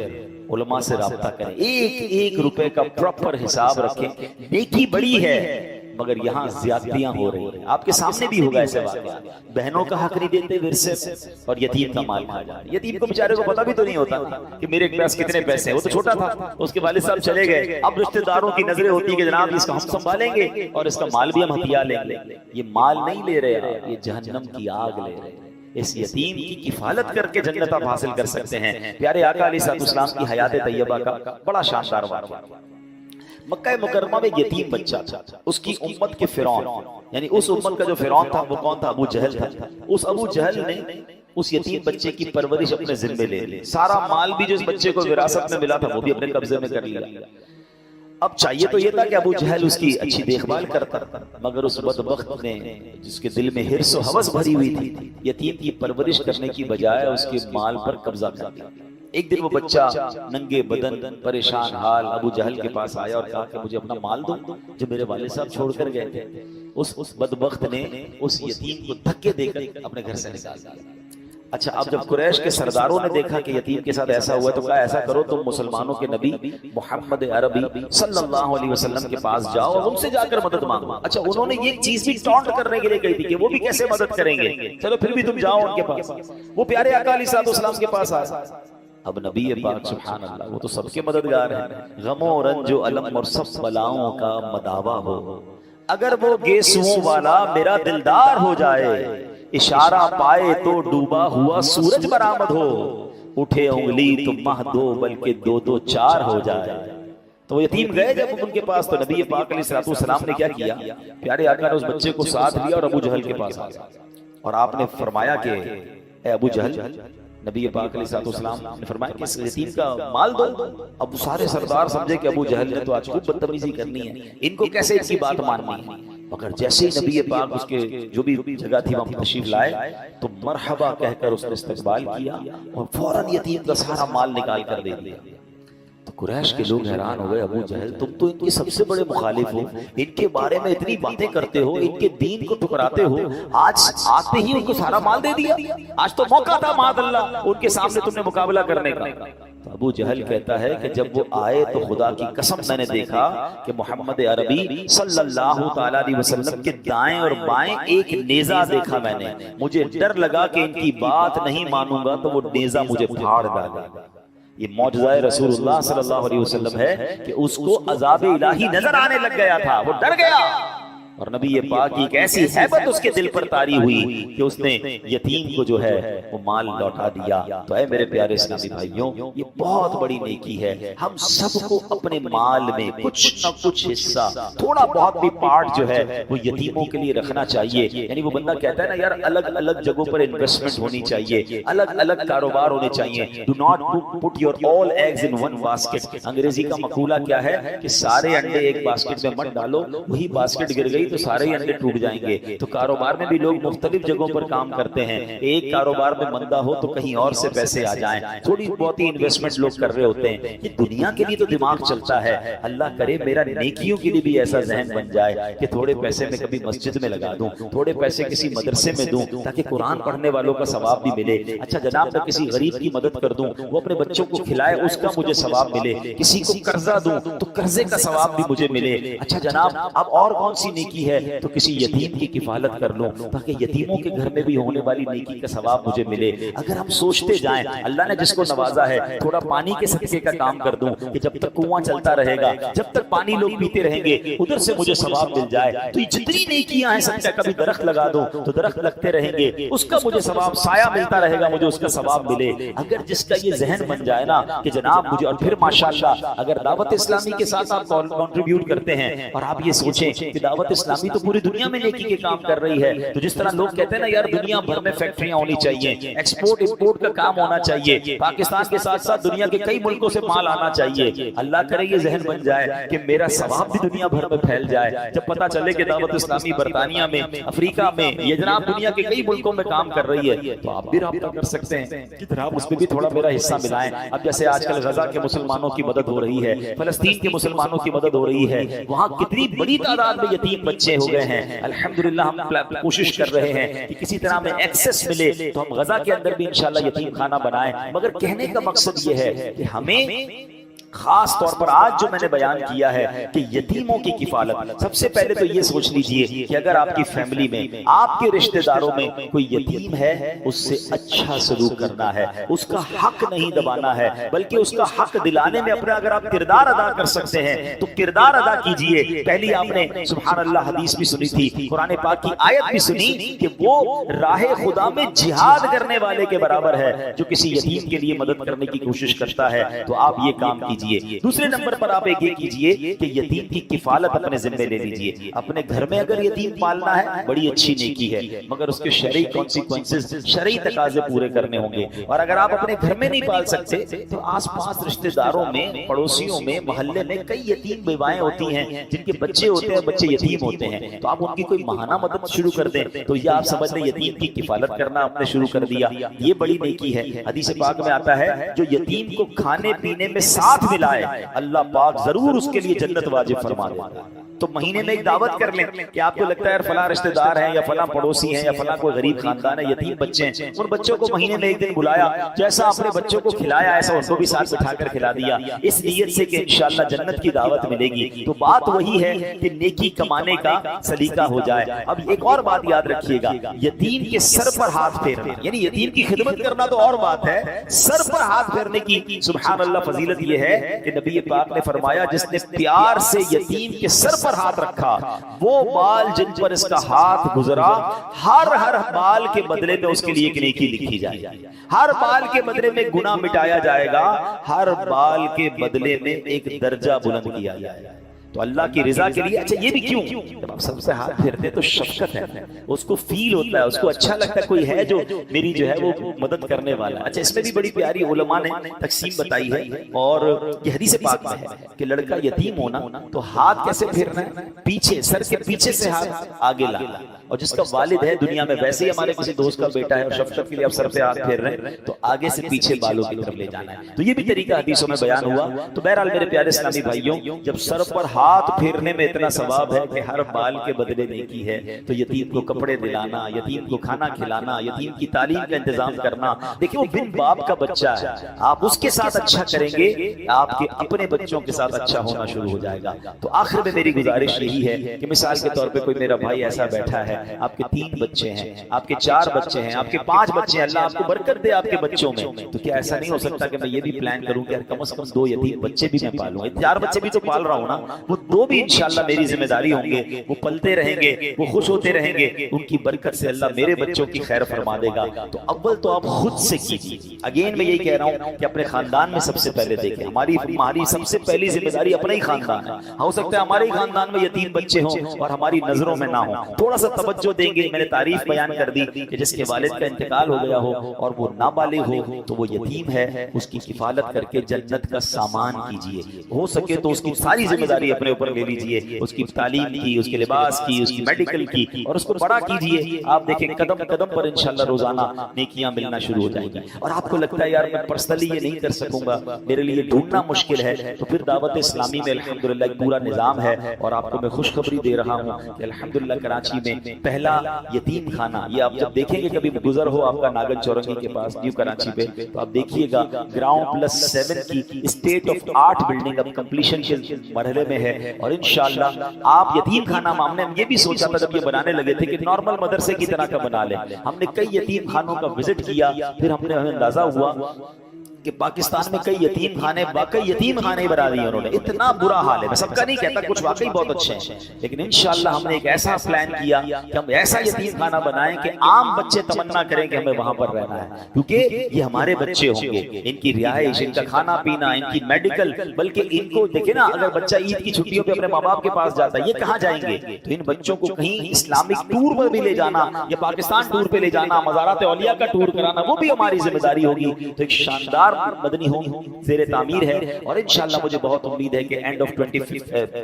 علماء سے رابطہ کریں، 1 روپے کا پراپر حساب رکھیں. نیکی بڑی ہے مگر یہاں زیادتیاں ہو رہی ہیں. آپ کے سامنے بھی ہوگا ایسے واقعہ، بہنوں کا حق نہیں دیتے ورثے اور یتیم کا مال کھا جائے. یتیم کو بیچارے کو پتہ بھی تو نہیں ہوتا کہ میرے پاس کتنے پیسے ہیں، وہ تو چھوٹا تھا، اس کے والد صاحب چلے گئے، اب رشتہ داروں کی نظریں ہوتی ہیں کہ جناب اس کا ہم سنبھالیں گے اور اس کا مال بھی ہم ہتھیار لیں گے. یہ مال نہیں لے رہے، یہ جہنم کی آگ لے رہے. اس یتیم کی کفالت کر کے جنت آپ حاصل کر سکتے ہیں. پیارے آقا علیہ السلام کی حیات طیبہ کا بڑا شاندار واقعہ. مکہ مکرمہ میں یتیم بچہ تھا، اس کی امت کے فرعون، یعنی اس امت کا جو فرعون تھا وہ کون تھا؟ ابو جہل تھا. اس ابو جہل نے اس یتیم بچے کی پرورش اپنے ذمے لے لی، سارا مال بھی جو اس بچے کو وراثت میں ملا تھا وہ بھی اپنے قبضے میں کر لیا. اب چاہیے تو یہ تھا کہ ابو جہل اس کی اچھی دیکھ بھال کرتا، مگر اس بدبخت نے جس کے دل میں حرص و ہوس بھری ہوئی تھی، یتیم کی پرورش کرنے کی بجائے اس کے مال پر قبضہ کر لیا. ایک دن وہ بچہ ننگے بدن، پریشان حال ابو جہل کے پاس آیا اور کہا کہ مجھے اپنا مال دو جو میرے والد صاحب چھوڑ کر گئے تھے. اس بدبخت نے اس یتیم کو دھکے دے کر اپنے گھر سے نکال دیا. اچھا اب جب قریش کے سرداروں نے دیکھا کہ یتیم کے ساتھ ایسا ہوا ہے تو کہا ایسا کرو تم مسلمانوں کے نبی محمد عربی صلی اللہ علیہ وسلم کے پاس جاؤ اور ان سے جا کر مدد مانگو. اچھا انہوں نے یہ چیز بھی ٹونٹ کرنے کے لیے کہی تھی کہ وہ بھی کیسے مدد کریں گے, چلو پھر بھی تم جاؤ ان کے پاس. وہ پیارے آقا علیہ الصلوۃ والسلام کے پاس آئے. اب نبی پاک سبحان اللہ وہ تو سب کے مددگار ہیں, غم و رنج و الم اور سب بلاؤں کا مداوا ہو, اگر وہ گیسوؤں والا میرا دلدار ہو جائے, اشارہ پائے تو ڈوبا ہوا سورج برآمد ہو, اٹھے انگلی تو مہ دو بلکہ دو دو چار ہو جائے. تو وہ یتیم گئے جب ان کے پاس تو نبی پاک علیہ الصلوۃ والسلام نے کیا کیا, پیارے آقا نے اس بچے کو ساتھ لیا اور ابو جہل کے پاس آ گیا اور آپ نے فرمایا کہ اے ابو جہل, نبی پاک علیہ الصلوۃ والسلام نے فرمایا کہ اس یتیم کا مال دو. اب سارے سردار سمجھے کہ ابو جہل نے تو آج خوب بدتمیزی کرنی ہے, ان کو کیسے اس کی بات ماننی ہے. مگر جیسے ہی نبی پاک اس کے جو بھی جگہ تھی وہاں تشریف لائے تو مرحبا کہہ کر اس نے استقبال کیا اور فوراً یتیم کا سارا مال نکال کر دے دیا. تو قریش کے لوگ حیران ہو گئے, ابو جہل تم تو ان کے سب سے بڑے مخالف ہو, ان کے بارے میں اتنی باتیں کرتے ہو, ان کے دین کو ٹکراتے ہو, آج آتے ہی ان کو سارا مال دے دیا. آج تو موقع تھا معاذ اللہ ان کے سامنے تم نے مقابلہ کرنے کا. تو ابو جہل کہتا ہے کہ جب وہ آئے تو خدا کی قسم میں نے دیکھا کہ محمد عربی صلی اللہ تعالی علیہ وسلم کے دائیں اور بائیں ایک نیزہ دیکھا میں نے. مجھے ڈر لگا کہ ان کی بات نہیں مانوں گا تو وہ نیزہ مجھے پھاڑ ڈالے گا. یہ معجزہ رسول اللہ صلی اللہ علیہ وسلم ہے کہ اس کو عذاب الہی نظر آنے لگ گیا تھا, وہ ڈر گیا اور نبی پاک کی ایک ایسی ہیبت اس کے دل پر طاری ہوئی کہ اس نے یتیم کو جو ہے وہ مال لوٹا دیا. تو اے میرے پیارے اسلامی بھائیوں, یہ بہت بڑی نیکی ہے. ہم سب کو اپنے مال میں کچھ نہ کچھ حصہ, تھوڑا بہت بھی پارٹ جو ہے وہ یتیموں کے لیے رکھنا چاہیے. یعنی وہ بندہ کہتا ہے نا یار الگ الگ جگہوں پر انویسٹمنٹ ہونی چاہیے, الگ الگ کاروبار ہونے چاہیے. Do not put your all eggs in one basket. انگریزی کا مقولہ کیا ہے کہ سارے انڈے ایک باسکٹ میں مت ڈالو, وہی باسکٹ گر گئی تو سارے انڈے ٹوٹ جائیں گے. تو کاروبار میں بھی لوگ مختلف جگہوں پر کام کرتے ہیں, ایک کاروبار میں مندہ ہو تو کہیں اور سے پیسے آ جائیں, تھوڑی بہت ہی انویسٹمنٹ لوگ کر رہے ہوتے ہیں. یہ دنیا کے لیے تو دماغ چلتا ہے, اللہ کرے میرا نیکیوں کے لیے بھی ایسا ذہن بن جائے کہ تھوڑے پیسے میں کبھی مسجد میں لگا دوں, تھوڑے پیسے کسی مدرسے میں دوں تاکہ قرآن پڑھنے والوں کا ثواب بھی ملے. اچھا جناب میں کسی غریب کی مدد کر دوں, وہ اپنے بچوں کو کھلائے, اس کا مجھے ثواب ملے. کسی کو قرضہ دوں تو قرضے کا ثواب بھی مجھے ملے. اچھا جناب اب اور کون سی نیکی ہے, تو کسی یتیم کی کفالت کر لوں تاکہ یتیموں کے گھر میں بھی ہونے والی نیکی کا ثواب مجھے ملے. اگر ہم سوچتے جائیں اللہ نے جس کو نوازا ہے, تھوڑا پانی کے صدقے کا کام کر دوں کہ جب تک کنواں چلتا رہے گا, جب تک پانی لوگ پیتے رہیں گے, ادھر سے مجھے ثواب مل جائے. تو یہ جتنی نیکیاں ہیں سب کا, کبھی درخت لگا دوں تو درخت لگتے رہیں گے, اس کا مجھے ثواب, سایہ ملتا رہے گا مجھے اس کا ثواب ملے. اگر جس کا یہ ذہن بن جائے نا کہ جناب مجھے, اور پھر ماشاءاللہ اگر دعوت اسلامی کے ساتھ آپ کنٹریبیوٹ کرتے ہیں اور آپ یہ سوچیں کہ دعوت اسلامی تو پوری دنیا میں نیکی کے کام کر رہی ہے, تو جس طرح لوگ کہتے ہیں نا یار دنیا بھر میں فیکٹریاں ہونی چاہیے, ایکسپورٹ امپورٹ کا کام ہونا چاہیے, پاکستان کے ساتھ ساتھ دنیا کے کئی ملکوں سے مال آنا چاہیے. اللہ کرے یہ ذہن بن جائے کہ میرا ثواب بھی دنیا بھر میں پھیل جائے. جب پتہ چلے کہ دعوت اسلامی برطانیہ میں, افریقہ میں, یہ جناب دنیا کے کئی ملکوں میں کام کر رہی ہے, تو آپ بھی رابطہ کر سکتے ہیں کہ جناب اس میں بھی تھوڑا میرا حصہ ملائیں. اب جیسے آج کل غزہ کے مسلمانوں کی مدد ہو رہی ہے, فلسطین کے مسلمانوں کی مدد ہو رہی ہے, وہاں کتنی بڑی تعداد میں یتیم بچے ہو گئے ہیں. الحمدللہ ہم کوشش کر رہے ہیں کہ کسی طرح میں ایکسس ملے تو ہم غزہ کے اندر بھی انشاءاللہ یتیم خانہ بنائیں. مگر کہنے کا مقصد یہ ہے کہ ہمیں خاص طور پر آج جو میں نے بیان کیا ہے کہ یتیموں کی کفالت, سب سے پہلے تو یہ سوچ لیجئے کہ اگر آپ کی فیملی میں, آپ کے رشتہ داروں میں کوئی یتیم ہے, اس سے اچھا سلوک کرنا ہے, اس کا حق نہیں دبانا ہے, بلکہ اس کا حق دلانے میں اپنا اگر آپ کردار ادا کر سکتے ہیں تو کردار ادا کیجئے. پہلی آپ نے سبحان اللہ حدیث بھی سنی تھی, قرآن پاک کی آیت بھی سنی کہ وہ راہ خدا میں جہاد کرنے والے کے برابر ہے جو کسی یتیم کے لیے مدد کرنے کی کوشش کرتا ہے. تو آپ یہ کام کیجئے. دوسرے نمبر پر آپ ایک یہ کیجئے کہ یتیم کی کفالت اپنے ذمہ لے لیجئے. اپنے گھر میں اگر یتیم پالنا ہے بڑی اچھی نیکی ہے, مگر اس کے شرعی کانسیکوینسز, شرعی تقاضے پورے کرنے ہوں گے. اور اگر آپ اپنے گھر میں نہیں پال سکتے تو آس پاس رشتہ داروں میں, پڑوسیوں میں, محلے میں کئی یتیم بیوائیں ہوتی ہیں جن کے بچے ہوتے ہیں, بچے یتیم ہوتے ہیں, تو آپ ان کی کوئی ماہانہ مدد شروع کر دیں تو یہ آپ سمجھ لیں یتیم کی کفالت کرنا آپ نے شروع کر دیا. یہ بڑی نیکی ہے. حدیث پاک میں آتا ہے جو یتیم کو کھانے پینے میں ساتھ ہاتھ ملائے اللہ پاک ضرور اس کے لیے جنت واجب فرما دیتا ہے۔ تو مہینے میں ایک دعوت کر لیں کہ آپ کو لگتا ہے یار فلاں رشتہ دار ہیں یا فلاں پڑوسی ہیں یا فلاں کوئی غریب خاندان ہے، یتیم بچے ہیں، ان بچوں کو مہینے میں ایک دن بلایا، جیسا اپنے بچوں کو کھلایا ایسا ان کو بھی ساتھ بٹھا کر کھلا دیا، اس نیت سے کہ انشاءاللہ جنت کی دعوت ملے گی۔ تو بات وہی ہے کہ نیکی کمانے کا سلیقہ ہو جائے۔ اب ایک اور بات یاد رکھیے گا، یتیم کے سر پر ہاتھ پھیرنا، یعنی یتیم کی خدمت کرنا تو اور بات ہے، سر پر ہاتھ پھیرنے کی سبحان اللہ فضیلت یہ ہے کہ نبی پاک نے فرمایا جس نے پیار سے یتیم کے سر پر ہاتھ رکھا، وہ بال جن پر اس کا ہاتھ گزرا، ہر بال کے بدلے میں اس کے لیے ایک نیکی لکھی جائے گی، ہر بال کے بدلے میں گناہ مٹایا جائے گا، ہر بال کے بدلے میں ایک درجہ بلند کیا جائے گا۔ تو اللہ کی رضا کے لیے، اچھا یہ بھی کیوں؟ جب آپ سب سے ہاتھ پھیرتے تو شفقت ہے، اس کو فیل ہوتا ہے، اس کو اچھا لگتا ہے کوئی ہے جو میری جو ہے وہ مدد کرنے والا ہے۔ اچھا اس میں بھی بڑی پیاری علماء نے تقسیم بتائی ہے، اور یہ حدیث پاک میں ہے کہ لڑکا یتیم ہونا تو ہاتھ کیسے پھیرنا ہے؟ پیچھے، سر کے پیچھے سے ہاتھ آگے لانا، اور جس کا والد ہے دنیا میں ویسے ہی ہمارے کسی دوست کا بیٹا ہے اور شفقت کے لیے آپ سر پہ ہاتھ پھیر رہے ہیں تو آگے سے پیچھے بالوں کی طرف لے جانا ہے۔ تو یہ بھی طریقہ حدیثوں میں بیان ہوا۔ تو بہرحال میرے پیارے اسلامی بھائیوں، جب سر پر ہاتھ پھیرنے میں اتنا ثواب ہے کہ ہر بال کے بدلے نیکی ہے، تو یتیم کو کپڑے دلانا، یتیم کو کھانا کھلانا، یتیم کی تعلیم کا انتظام کرنا، دیکھیں وہ بن باپ کا بچہ ہے، آپ اس کے ساتھ اچھا کریں گے، آپ کے اپنے بچوں کے ساتھ اچھا ہونا شروع ہو جائے گا۔ تو آخر میں میری گزارش یہی ہے کہ مثال کے طور پہ کوئی میرا بھائی ایسا بیٹھا ہے، آپ کے 3 بچے ہیں، آپ کے 4 بچے ہیں، آپ کے 5 بچے ہیں، اللہ آپ کو برکت دے آپ کے بچوں میں، تو کیا ایسا نہیں ہو سکتا کہ میں یہ بھی پلان کروں کہ کم از کم 2 یتیم بچے بھی میں پالوں؟ 4 بچے بھی تو پال رہا ہوں نا، وہ 2 بھی انشاءاللہ میری ذمہ داری ہوں گے، وہ پلتے رہیں گے، وہ خوش ہوتے رہیں گے، ان کی برکت سے اللہ میرے بچوں کی خیر فرما دے گا۔ تو اول تو آپ خود سے کیجیے۔ اگین میں یہی کہہ رہا ہوں کہ اپنے خاندان میں سب سے پہلے دیکھیں، ہماری سب سے پہلی ذمہ داری اپنا ہی خاندان ہے۔ ہو سکتا ہے ہمارے ہی خاندان میں یتیم بچے ہوں اور ہماری نظروں میں نہ ہوں، تھوڑا سا توجہ دیں گے۔ میں نے تعریف بیان کر دی کہ جس کے والد کا انتقال ہو گیا ہو اور وہ نابالغ ہو تو وہ یتیم ہے، اس کی کفالت کر کے جنت کا سامان کیجیے، ہو سکے تو اس کی ساری ذمہ داری اپنے اوپر لے لیجیے، اس کی تعلیم کی، اس کے لباس کی، اس کی میڈیکل کی، اور اس کو بڑا کیجیے۔ آپ دیکھیں قدم قدم پر انشاءاللہ روزانہ نیکیاں ملنا شروع ہو جائیں گی۔ اور آپ کو لگتا ہے یار میں پرسنلی یہ نہیں کر سکوں گا، میرے لیے ڈھونڈنا مشکل ہے، تو پھر دعوت اسلامی میں الحمدللہ ایک پورا نظام ہے، اور آپ کو میں خوشخبری دے رہا ہوں کہ الحمدللہ کراچی میں پہلا یتیم خانہ، یہ آپ جب دیکھیں گے کبھی گزر ہو آپ کا ناگن چورنگی کے پاس نیو کراچی پہ، تو آپ دیکھیے گا گراؤنڈ+7 کی اسٹیٹ آف آرٹ بلڈنگ اب کمپلیشن کے مرحلے میں ہے، اور انشاءاللہ آپ یتیم خانہ ہم نے یہ بھی سوچا تھا جب یہ بنانے لگے تھے کہ نارمل مدرسے کی طرح کا بنا لیں۔ ہم نے کئی یتیم خانوں کا وزٹ کیا، پھر ہمیں اندازہ ہوا کہ پاکستان میں کئی یتیم خانے، واقعی یتیم خانے بنا دیے انہوں نے، اتنا برا حال ہے۔ میں سب کا نہیں کہتا، کچھ واقعی بہت اچھے ہیں، لیکن انشاءاللہ ہم نے ایک ایسا پلان کیا کہ ہم ایسا یتیم خانہ بنائیں کہ عام بچے تمنا کریں کہ ہمیں وہاں پر رہنا ہے، کیونکہ یہ ہمارے بچے ہوں گے، ان کی رہائش، ان کا کھانا پینا، ان کی میڈیکل، بلکہ ان کو دیکھیں نا، اگر بچہ عید کی چھٹیوں پہ اپنے ماں باپ کے پاس جاتا ہے، یہ کہاں جائیں گے؟ تو ان بچوں کو کہیں اسلامک ٹور پر بھی لے جانا، یا پاکستان ٹور پہ لے جانا، مزارات اولیاء کا ٹور کرانا، وہ بھی ہماری ذمہ داری ہوگی۔ تو ایک شاندار مدنی ہوم زیر تعمیر ہے، اور انشاءاللہ مجھے بہت امید ہے کہ اینڈ آف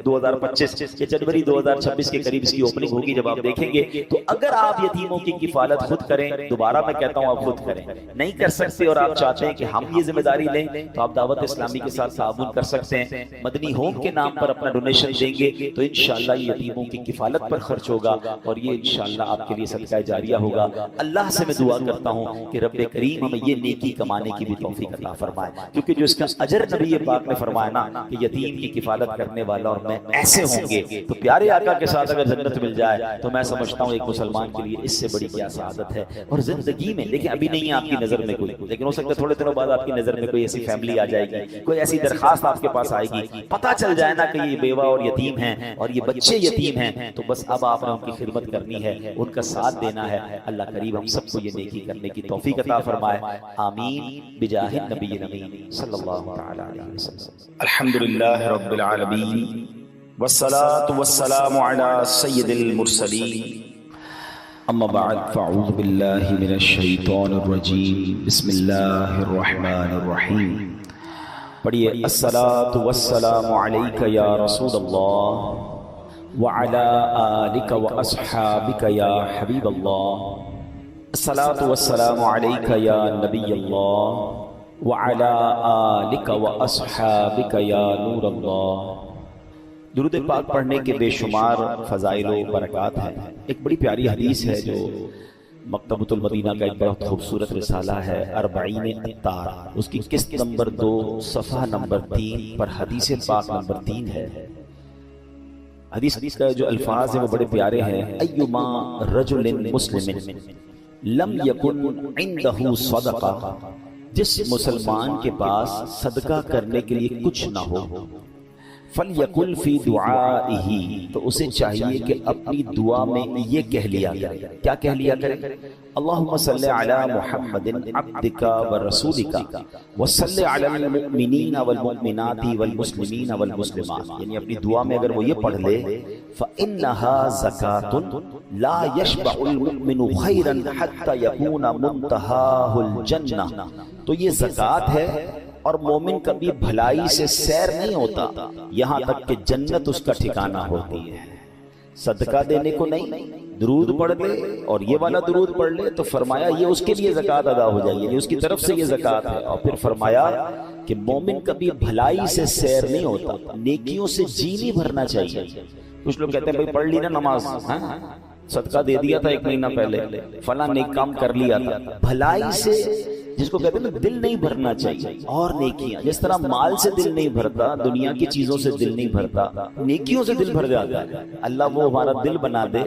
2025 یا جنوری 2026 کے قریب اس کی اوپننگ ہوگی۔ جب آپ دیکھیں گے تو اگر آپ یتیموں کی کفالت خود کریں، دوبارہ میں کہتا ہوں آپ خود کریں، نہیں کر سکتے اور آپ چاہتے ہیں کہ ہم یہ ذمہ داری لیں، تو آپ دعوت اسلامی کے ساتھ تعاون کر سکتے ہیں، مدنی ہوم کے نام پر اپنا ڈونیشن دیں گے تو انشاءاللہ یہ یتیموں کی کفالت پر خرچ ہوگا، اور یہ انشاءاللہ آپ کے لیے صدقہ جاریہ ہوگا۔ اللہ سے میں دعا کرتا ہوں کہ رب کریم ہمیں یہ نیکی کمانے کی بھی توفیق عطا فرمائے، کیونکہ جو اس کا اجر نبی پاک نے فرمایا نا کہ یتیم کی کفالت کرنے والا اور میں ایسے ہوں گے، تو پیارے آقا کے ساتھ اگر جنت مل جائے تو میں سمجھتا ہوں ایک مسلمان کے لیے اس سے بڑی کیا سعادت ہے۔ اور زندگی میں دیکھیں ابھی نہیں ہے آپ کی نظر میں کوئی، لیکن ہو سکتا ہے تھوڑے دنوں بعد آپ کی نظر میں کوئی ایسی فیملی آ جائے گی، کوئی ایسی درخواست آپ کے پاس آئے گی، پتہ چل جائے نا کہ یہ بیوہ اور یتیم ہیں اور یہ بچے یتیم ہیں، تو بس اب آپ نے ان کی خدمت کرنی ہے، ان کا ساتھ دینا ہے۔ اللہ قریب ہم سب کو یہ نیکی کرنے کی توفیق عطا فرمائے، آمین بجاہ النبی الامین صلی اللہ تعالی علیہ وسلم۔ الحمدللہ رب العالمین والصلاة والسلام علی سید المرسلین، اما بعد فاعوذ باللہ من الشیطان الرجیم، بسم اللہ الرحمن الرحیم۔ پڑھیے الصلاة والسلام علیک یا رسول اللہ وعلی آلک واصحابک یا حبیب اللہ، الصلاة والسلام علیک یا نبی اللہ وعلی آلک واصحابک یا نور اللہ۔ درود پاک پڑھنے کے بے شمار فضائل و برکات ہیں۔ ایک بڑی پیاری حدیث ہے جو مکتبۃ المدینہ کا ایک بہت خوبصورت رسالہ ہے، اربعین عطار، اس کی قسط نمبر 2 صفحہ نمبر 3 پر حدیث پاک نمبر 3 ہے۔ حدیث کا جو الفاظ ہیں وہ بڑے پیارے ہیں۔ ایما رجل مسلم لم یکن عنده صدقہ، جس مسلمان کے پاس صدقہ کرنے کے لیے کچھ نہ ہو، فَلْيَقُلْ فِي دُعَائِهِ، تو اسے چاہیے کہ اپنی دعا میں یہ کہہ لیا کرے۔ کیا کہہ لیا کرے؟ اللہم صلی علی محمد عبدک ورسولک وصلی علی المؤمنین والمؤمنات والمسلمین والمسلمات، یعنی اپنی دعا میں اگر وہ یہ پڑھ لے فَإِنَّهَا زَكَاةٌ لَا يَشْبَعُ الْمُؤْمِنُ خَيْرًا حَتَّى يَكُونَ مُنْتَهَاهُ الْجَنَّةِ، تو یہ زکوٰۃ ہے اور مومن کبھی بھلائی سے سیر نہیں ہوتا یہاں تک کہ جنت اس کا ٹھکانہ ہوتی ہے۔ صدقہ دینے کو نہیں، درود پڑھ لے اور یہ والا درود پڑھ لے تو فرمایا یہ اس کے لیے زکوٰۃ ادا ہو جائے گی، یعنی اس کی طرف سے یہ زکوٰۃ ہے۔ اور پھر فرمایا کہ مومن کبھی بھلائی سے سیر نہیں ہوتا، نیکیوں سے جی نہیں بھرنا چاہیے۔ کچھ لوگ کہتے ہیں بھائی پڑھ لی نا نماز، صدقہ دے دیا تھا 1 مہینہ پہلے، فلاں نیک کام کر لیا تھا، بھلائی سے جس کو کہتے ہیں نا دل نہیں بھرنا چاہیے۔ اور نیکیاں جس طرح مال سے دل نہیں بھرتا، دنیا کی چیزوں سے دل نہیں بھرتا، نیکیوں سے دل بھر جاتا ہے۔ اللہ وہ ہمارا دل بنا دے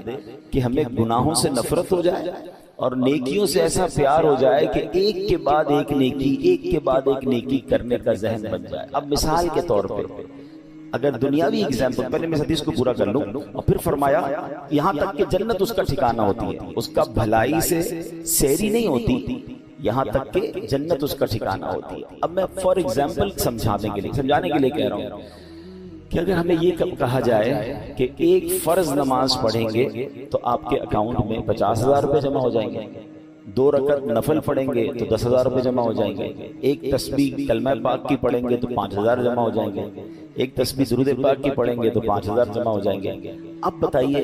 کہ ہمیں گناہوں سے نفرت ہو جائے اور نیکیوں سے ایسا پیار ہو جائے کہ ایک کے بعد ایک نیکی، ایک کے بعد ایک نیکی کرنے کا ذہن بن جائے۔ اب مثال کے طور پہ اگر دنیاوی ایگزامپل، پہلے میں حدیث کو پورا کر لوں، اور پھر فرمایا یہاں تک کہ جنت اس کا ٹھکانہ ہوتی ہے، اس کا بھلائی سے سیری نہیں ہوتی یہاں تک کہ جنت اس کا ٹھکانہ ہوتی ہے۔ اب میں فار ایگزامپل سمجھانے کے لیے کہہ رہا ہوں کہ اگر ہمیں یہ کہا جائے کہ ایک فرض نماز پڑھیں گے تو آپ کے اکاؤنٹ میں 50,000 روپے جمع ہو جائیں گے، 2 رکعت نفل پڑھیں گے تو 10,000 روپے جمع ہو جائیں گے، ایک تسبیح کلمہ پاک کی پڑھیں گے تو 5,000 جمع ہو جائیں گے، ایک تسبیح درود پاک کی پڑھیں گے تو 5,000 جمع ہو جائیں گے۔ اب بتائیے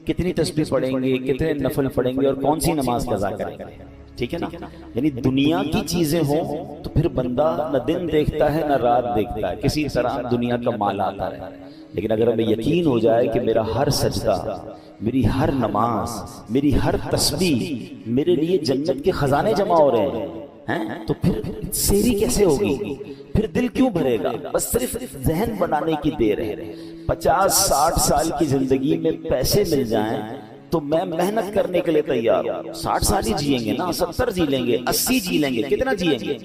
کتنی تسبیح پڑھیں گے، کتنے نفل پڑھیں گے اور کون سی نماز قضا کریں گے؟ ٹھیک ہے نا؟ یعنی دنیا کی چیزیں ہوں تو پھر بندہ نہ دن دیکھتا ہے نہ رات دیکھتا ہے، کسی طرح دنیا کا مال آتا ہے۔ لیکن اگر ہمیں یقین ہو جائے کہ میرا ہر سجدہ، میری ہر نماز، میری ہر تسبیح میرے لیے جنت کے خزانے جمع ہو رہے ہیں، تو پھر سیری کیسے ہوگی؟ پھر دل کیوں بھرے گا؟ بس صرف ذہن بنانے کی دیر ہے۔ 50-60 سال کی زندگی میں پیسے مل جائیں تو میں محنت کرنے کے لیے تیار ہوں۔ 60 سال ہی جیئیں گے نا، 70 جی لیں گے، 80 جی لیں گے، کتنا جیئیں گے؟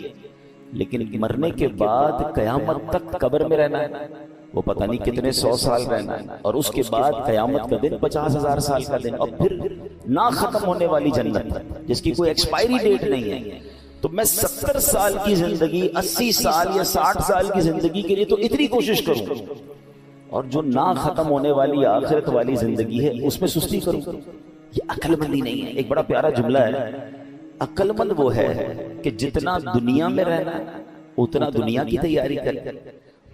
لیکن مرنے کے بعد قیامت تک قبر میں رہنا ہے، وہ پتہ نہیں کتنے 100 سال رہنا ہے، اور اس کے بعد قیامت کا دن 50,000 سال کا دن، اور پھر نہ ختم ہونے والی جنت جس کی کوئی ایکسپائری ڈیٹ نہیں ہے۔ تو میں 70 سال کی زندگی، 80 سال یا 60 سال کی زندگی کے لیے تو اتنی کوشش کروں، اور جو نہ ختم ہونے والی آخرت والی زندگی ہے اس میں سستی کروں؟ یہ عقل مندی نہیں ہے۔ ایک بڑا پیارا جملہ ہے، عقل مند وہ ہے کہ جتنا دنیا میں رہنا ہے اتنا دنیا کی تیاری کرے،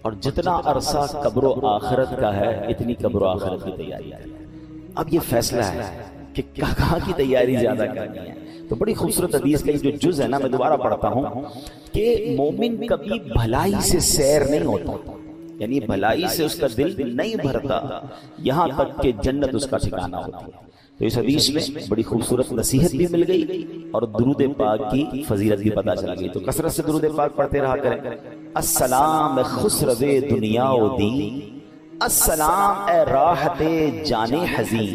اور جتنا عرصہ قبر و آخرت کا ہے اتنی قبر و آخرت کی تیاری کرے۔ اب یہ فیصلہ ہے کہ کہاں کی تیاری زیادہ کرنی ہے۔ تو بڑی خوبصورت حدیث کا جو جز ہے نا، میں دوبارہ پڑھتا ہوں کہ مومن کبھی بھلائی سے سیر نہیں ہوتا، یعنی بھلائی سے اس کا دل نہیں بھرتا یہاں تک کہ جنت اس کا ٹھکانہ ہوتی ہے۔ تو اس حدیث میں بڑی خوبصورت نصیحت بھی مل گئی اور درود پاک کی فضیلت بھی پتہ چل گئی۔ تو کثرت سے درود پاک پڑھتے رہا کریں۔ السلام خسرو دنیا و دین، السلام اے راحت جان حزین،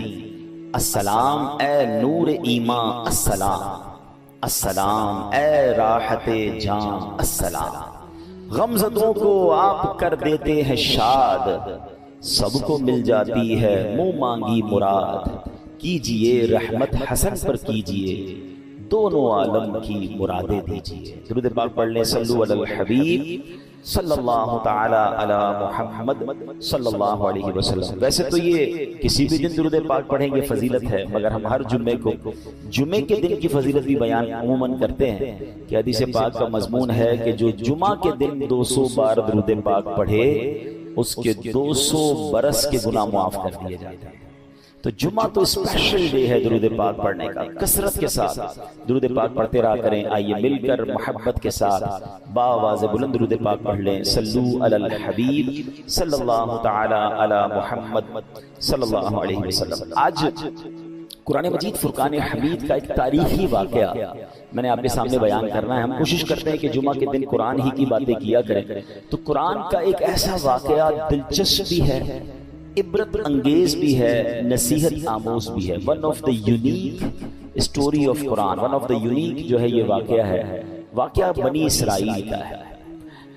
السلام اے نور ایمان، السلام اے راحت جان، السلام غمزدوں کو آپ کر دیتے ہیں شاد، سب کو مل جاتی ہے منہ مانگی مراد، کیجئے رحمت حسن پر کیجئے، دونوں عالم کی مرادیں دیجئے۔ درود پاک پڑھ لیں، صلو علی الحبیب صلی اللہ تعالی علی محمد صلی اللہ علیہ وسلم۔ ویسے تو یہ کسی بھی دن درود پاک پڑھیں گے فضیلت ہے، مگر ہم ہر جمعے کو جمعے کے دن کی فضیلت بھی بیان عموماً کرتے ہیں کہ حدیث پاک کا مضمون ہے کہ جو جمعہ کے دن 200 بار درود پاک پڑھے اس کے 200 برس کے گناہ معاف کر دیے جاتے ہیں۔ تو جمعہ تو اسپیشل ڈے ہے درود پاک پڑھنے کا، کثرت کے ساتھ درود پاک پڑھتے رہا کریں۔ آئیے مل کر محبت کے ساتھ باآواز بلند درود پاک پڑھ لیں۔ صلو علی الحبیب صلی اللہ تعالی علی محمد صلی اللہ علیہ وسلم۔ آج قرآن مجید فرقان حمید کا ایک تاریخی واقعہ میں نے آپ کے سامنے بیان کرنا ہے۔ ہم کوشش کرتے ہیں کہ جمعہ کے دن قرآن ہی کی باتیں کیا کریں، تو قرآن کا ایک ایسا واقعہ دلچسپ بھی ہے، عبرت انگیز بھی ہے، نصیحت آموز بھی ہے۔ One of the unique story of Quran, one of the unique جو ہے یہ واقعہ ہے، واقعہ بنی اسرائیل کا ہے۔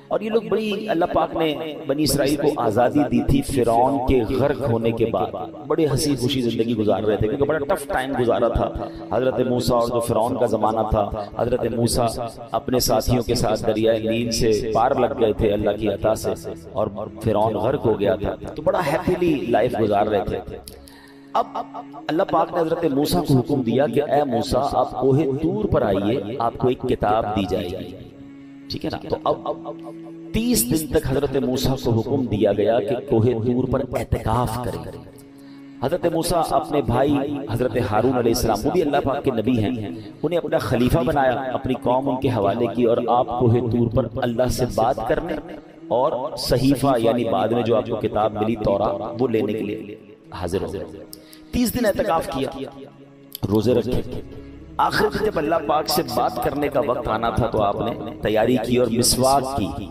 اور یہ لوگ بڑی، اللہ پاک نے بنی اسرائیل کو آزادی دی تھی فرعون کے غرق ہونے کے بعد، بڑے ہنسی خوشی زندگی گزار رہے تھے کیونکہ بڑا ٹف ٹائم گزارا تھا حضرت موسیٰ، اور جو فرعون کا زمانہ تھا حضرت موسیٰ اپنے ساتھیوں کے ساتھ دریائے نیل سے پار لگ گئے تھے اللہ کی عطا سے، اور فرعون غرق ہو گیا تھا، تو بڑا ہیپیلی لائف گزار رہے تھے۔ اب اللہ پاک نے حضرت موسیٰ کو حکم دیا کہ اے موسیٰ آپ کوہ طور پر آئیے، آپ کو ایک کتاب دی جائے گی، ٹھیک ہے نا؟ تو اب 30 دن تک حضرت موسیٰ کو حکم دیا گیا کہ کوہ طور پر اعتکاف کریں۔ حضرت موسیٰ اپنے بھائی حضرت ہارون علیہ السلام، وہ بھی اللہ پاک کے نبی ہیں، انہیں اپنا خلیفہ بنایا، اپنی قوم ان کے حوالے کی، اور آپ کوہ طور پر اللہ سے بات کرنے اور صحیفہ یعنی بعد میں جو آپ کو کتاب ملی تورات، وہ لینے کے لیے حاضر ہو گئے۔ 30 دن اعتکاف کیا، روزے رکھے۔ آخر میں جب اللہ پاک سے بات کرنے کا وقت آنا تھا تو آپ نے تیاری کی اور مسواک کی،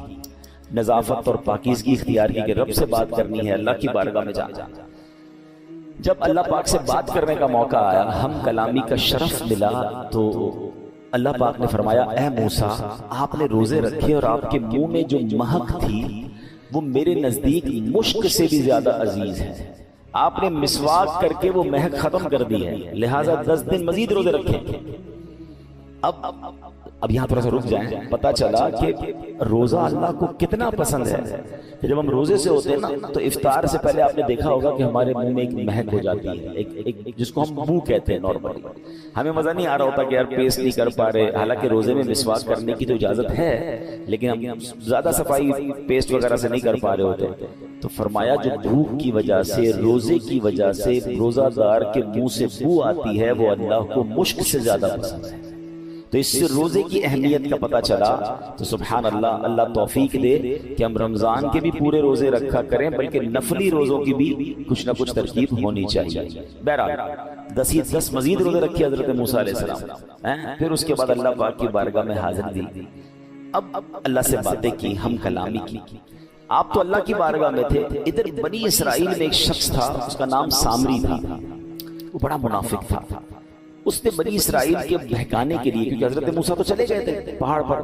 نظافت اور پاکیزگی اختیار کی کہ رب سے بات کرنی ہے، اللہ کی بارگاہ میں جانا۔ جب اللہ پاک سے بات کرنے کا موقع آیا، ہم کلامی کا شرف ملا، تو اللہ پاک نے فرمایا اے موسیٰ آپ نے روزے رکھے اور آپ کے منہ میں جو مہک تھی وہ میرے نزدیک مشک سے بھی زیادہ عزیز ہے، آپ نے مسواک کر کے وہ مہک ختم کر دی ہے، لہٰذا 10 دن مزید روزے رکھیں۔ اب یہاں تھوڑا سا رک جائیں، پتا چلا کہ روزہ اللہ کو کتنا پسند ہے۔ جب ہم روزے سے ہوتے ہیں نا تو افطار سے پہلے آپ نے دیکھا ہوگا کہ ہمارے منہ میں ایک مہک ہو جاتی ہے، جس کو ہم منہ کہتے ہیں نارملی۔ ہمیں مزہ نہیں آ رہا ہوتا کہ یار پیسٹ نہیں کر پا رہے، حالانکہ روزے میں مسواک کرنے کی تو اجازت ہے، لیکن ہم زیادہ صفائی پیسٹ وغیرہ سے نہیں کر پا رہے ہوتے۔ تو فرمایا جو بھوک کی وجہ سے، روزے کی وجہ سے روزہ دار کے منہ سے بو آتی ہے وہ اللہ کو مشک سے زیادہ پسند ہے۔ تو اس سے روزے کی اہمیت کا پتہ چلا۔ تو سبحان اللہ، اللہ توفیق دے کہ ہم رمضان کے بھی پورے روزے رکھا کریں، بلکہ نفلی روزوں کی بھی کچھ نہ کچھ ترتیب ہونی چاہیے۔ بہرحال 10 مزید روزے رکھے حضرت موسیٰ علیہ السلام، پھر اس کے بعد اللہ پاک کی بارگاہ میں حاضر دی۔ اب اللہ سے باتیں کی، ہم کلامی کی۔ آپ تو اللہ کی بارگاہ میں تھے، ادھر بنی اسرائیل میں ایک شخص تھا، اس کا نام سامری تھا، وہ بڑا منافق تھا۔ اس نے بنی اسرائیل کے بہکانے کے لیے، کیونکہ حضرت موسیٰ تو چلے گئے تھے پہاڑ پر،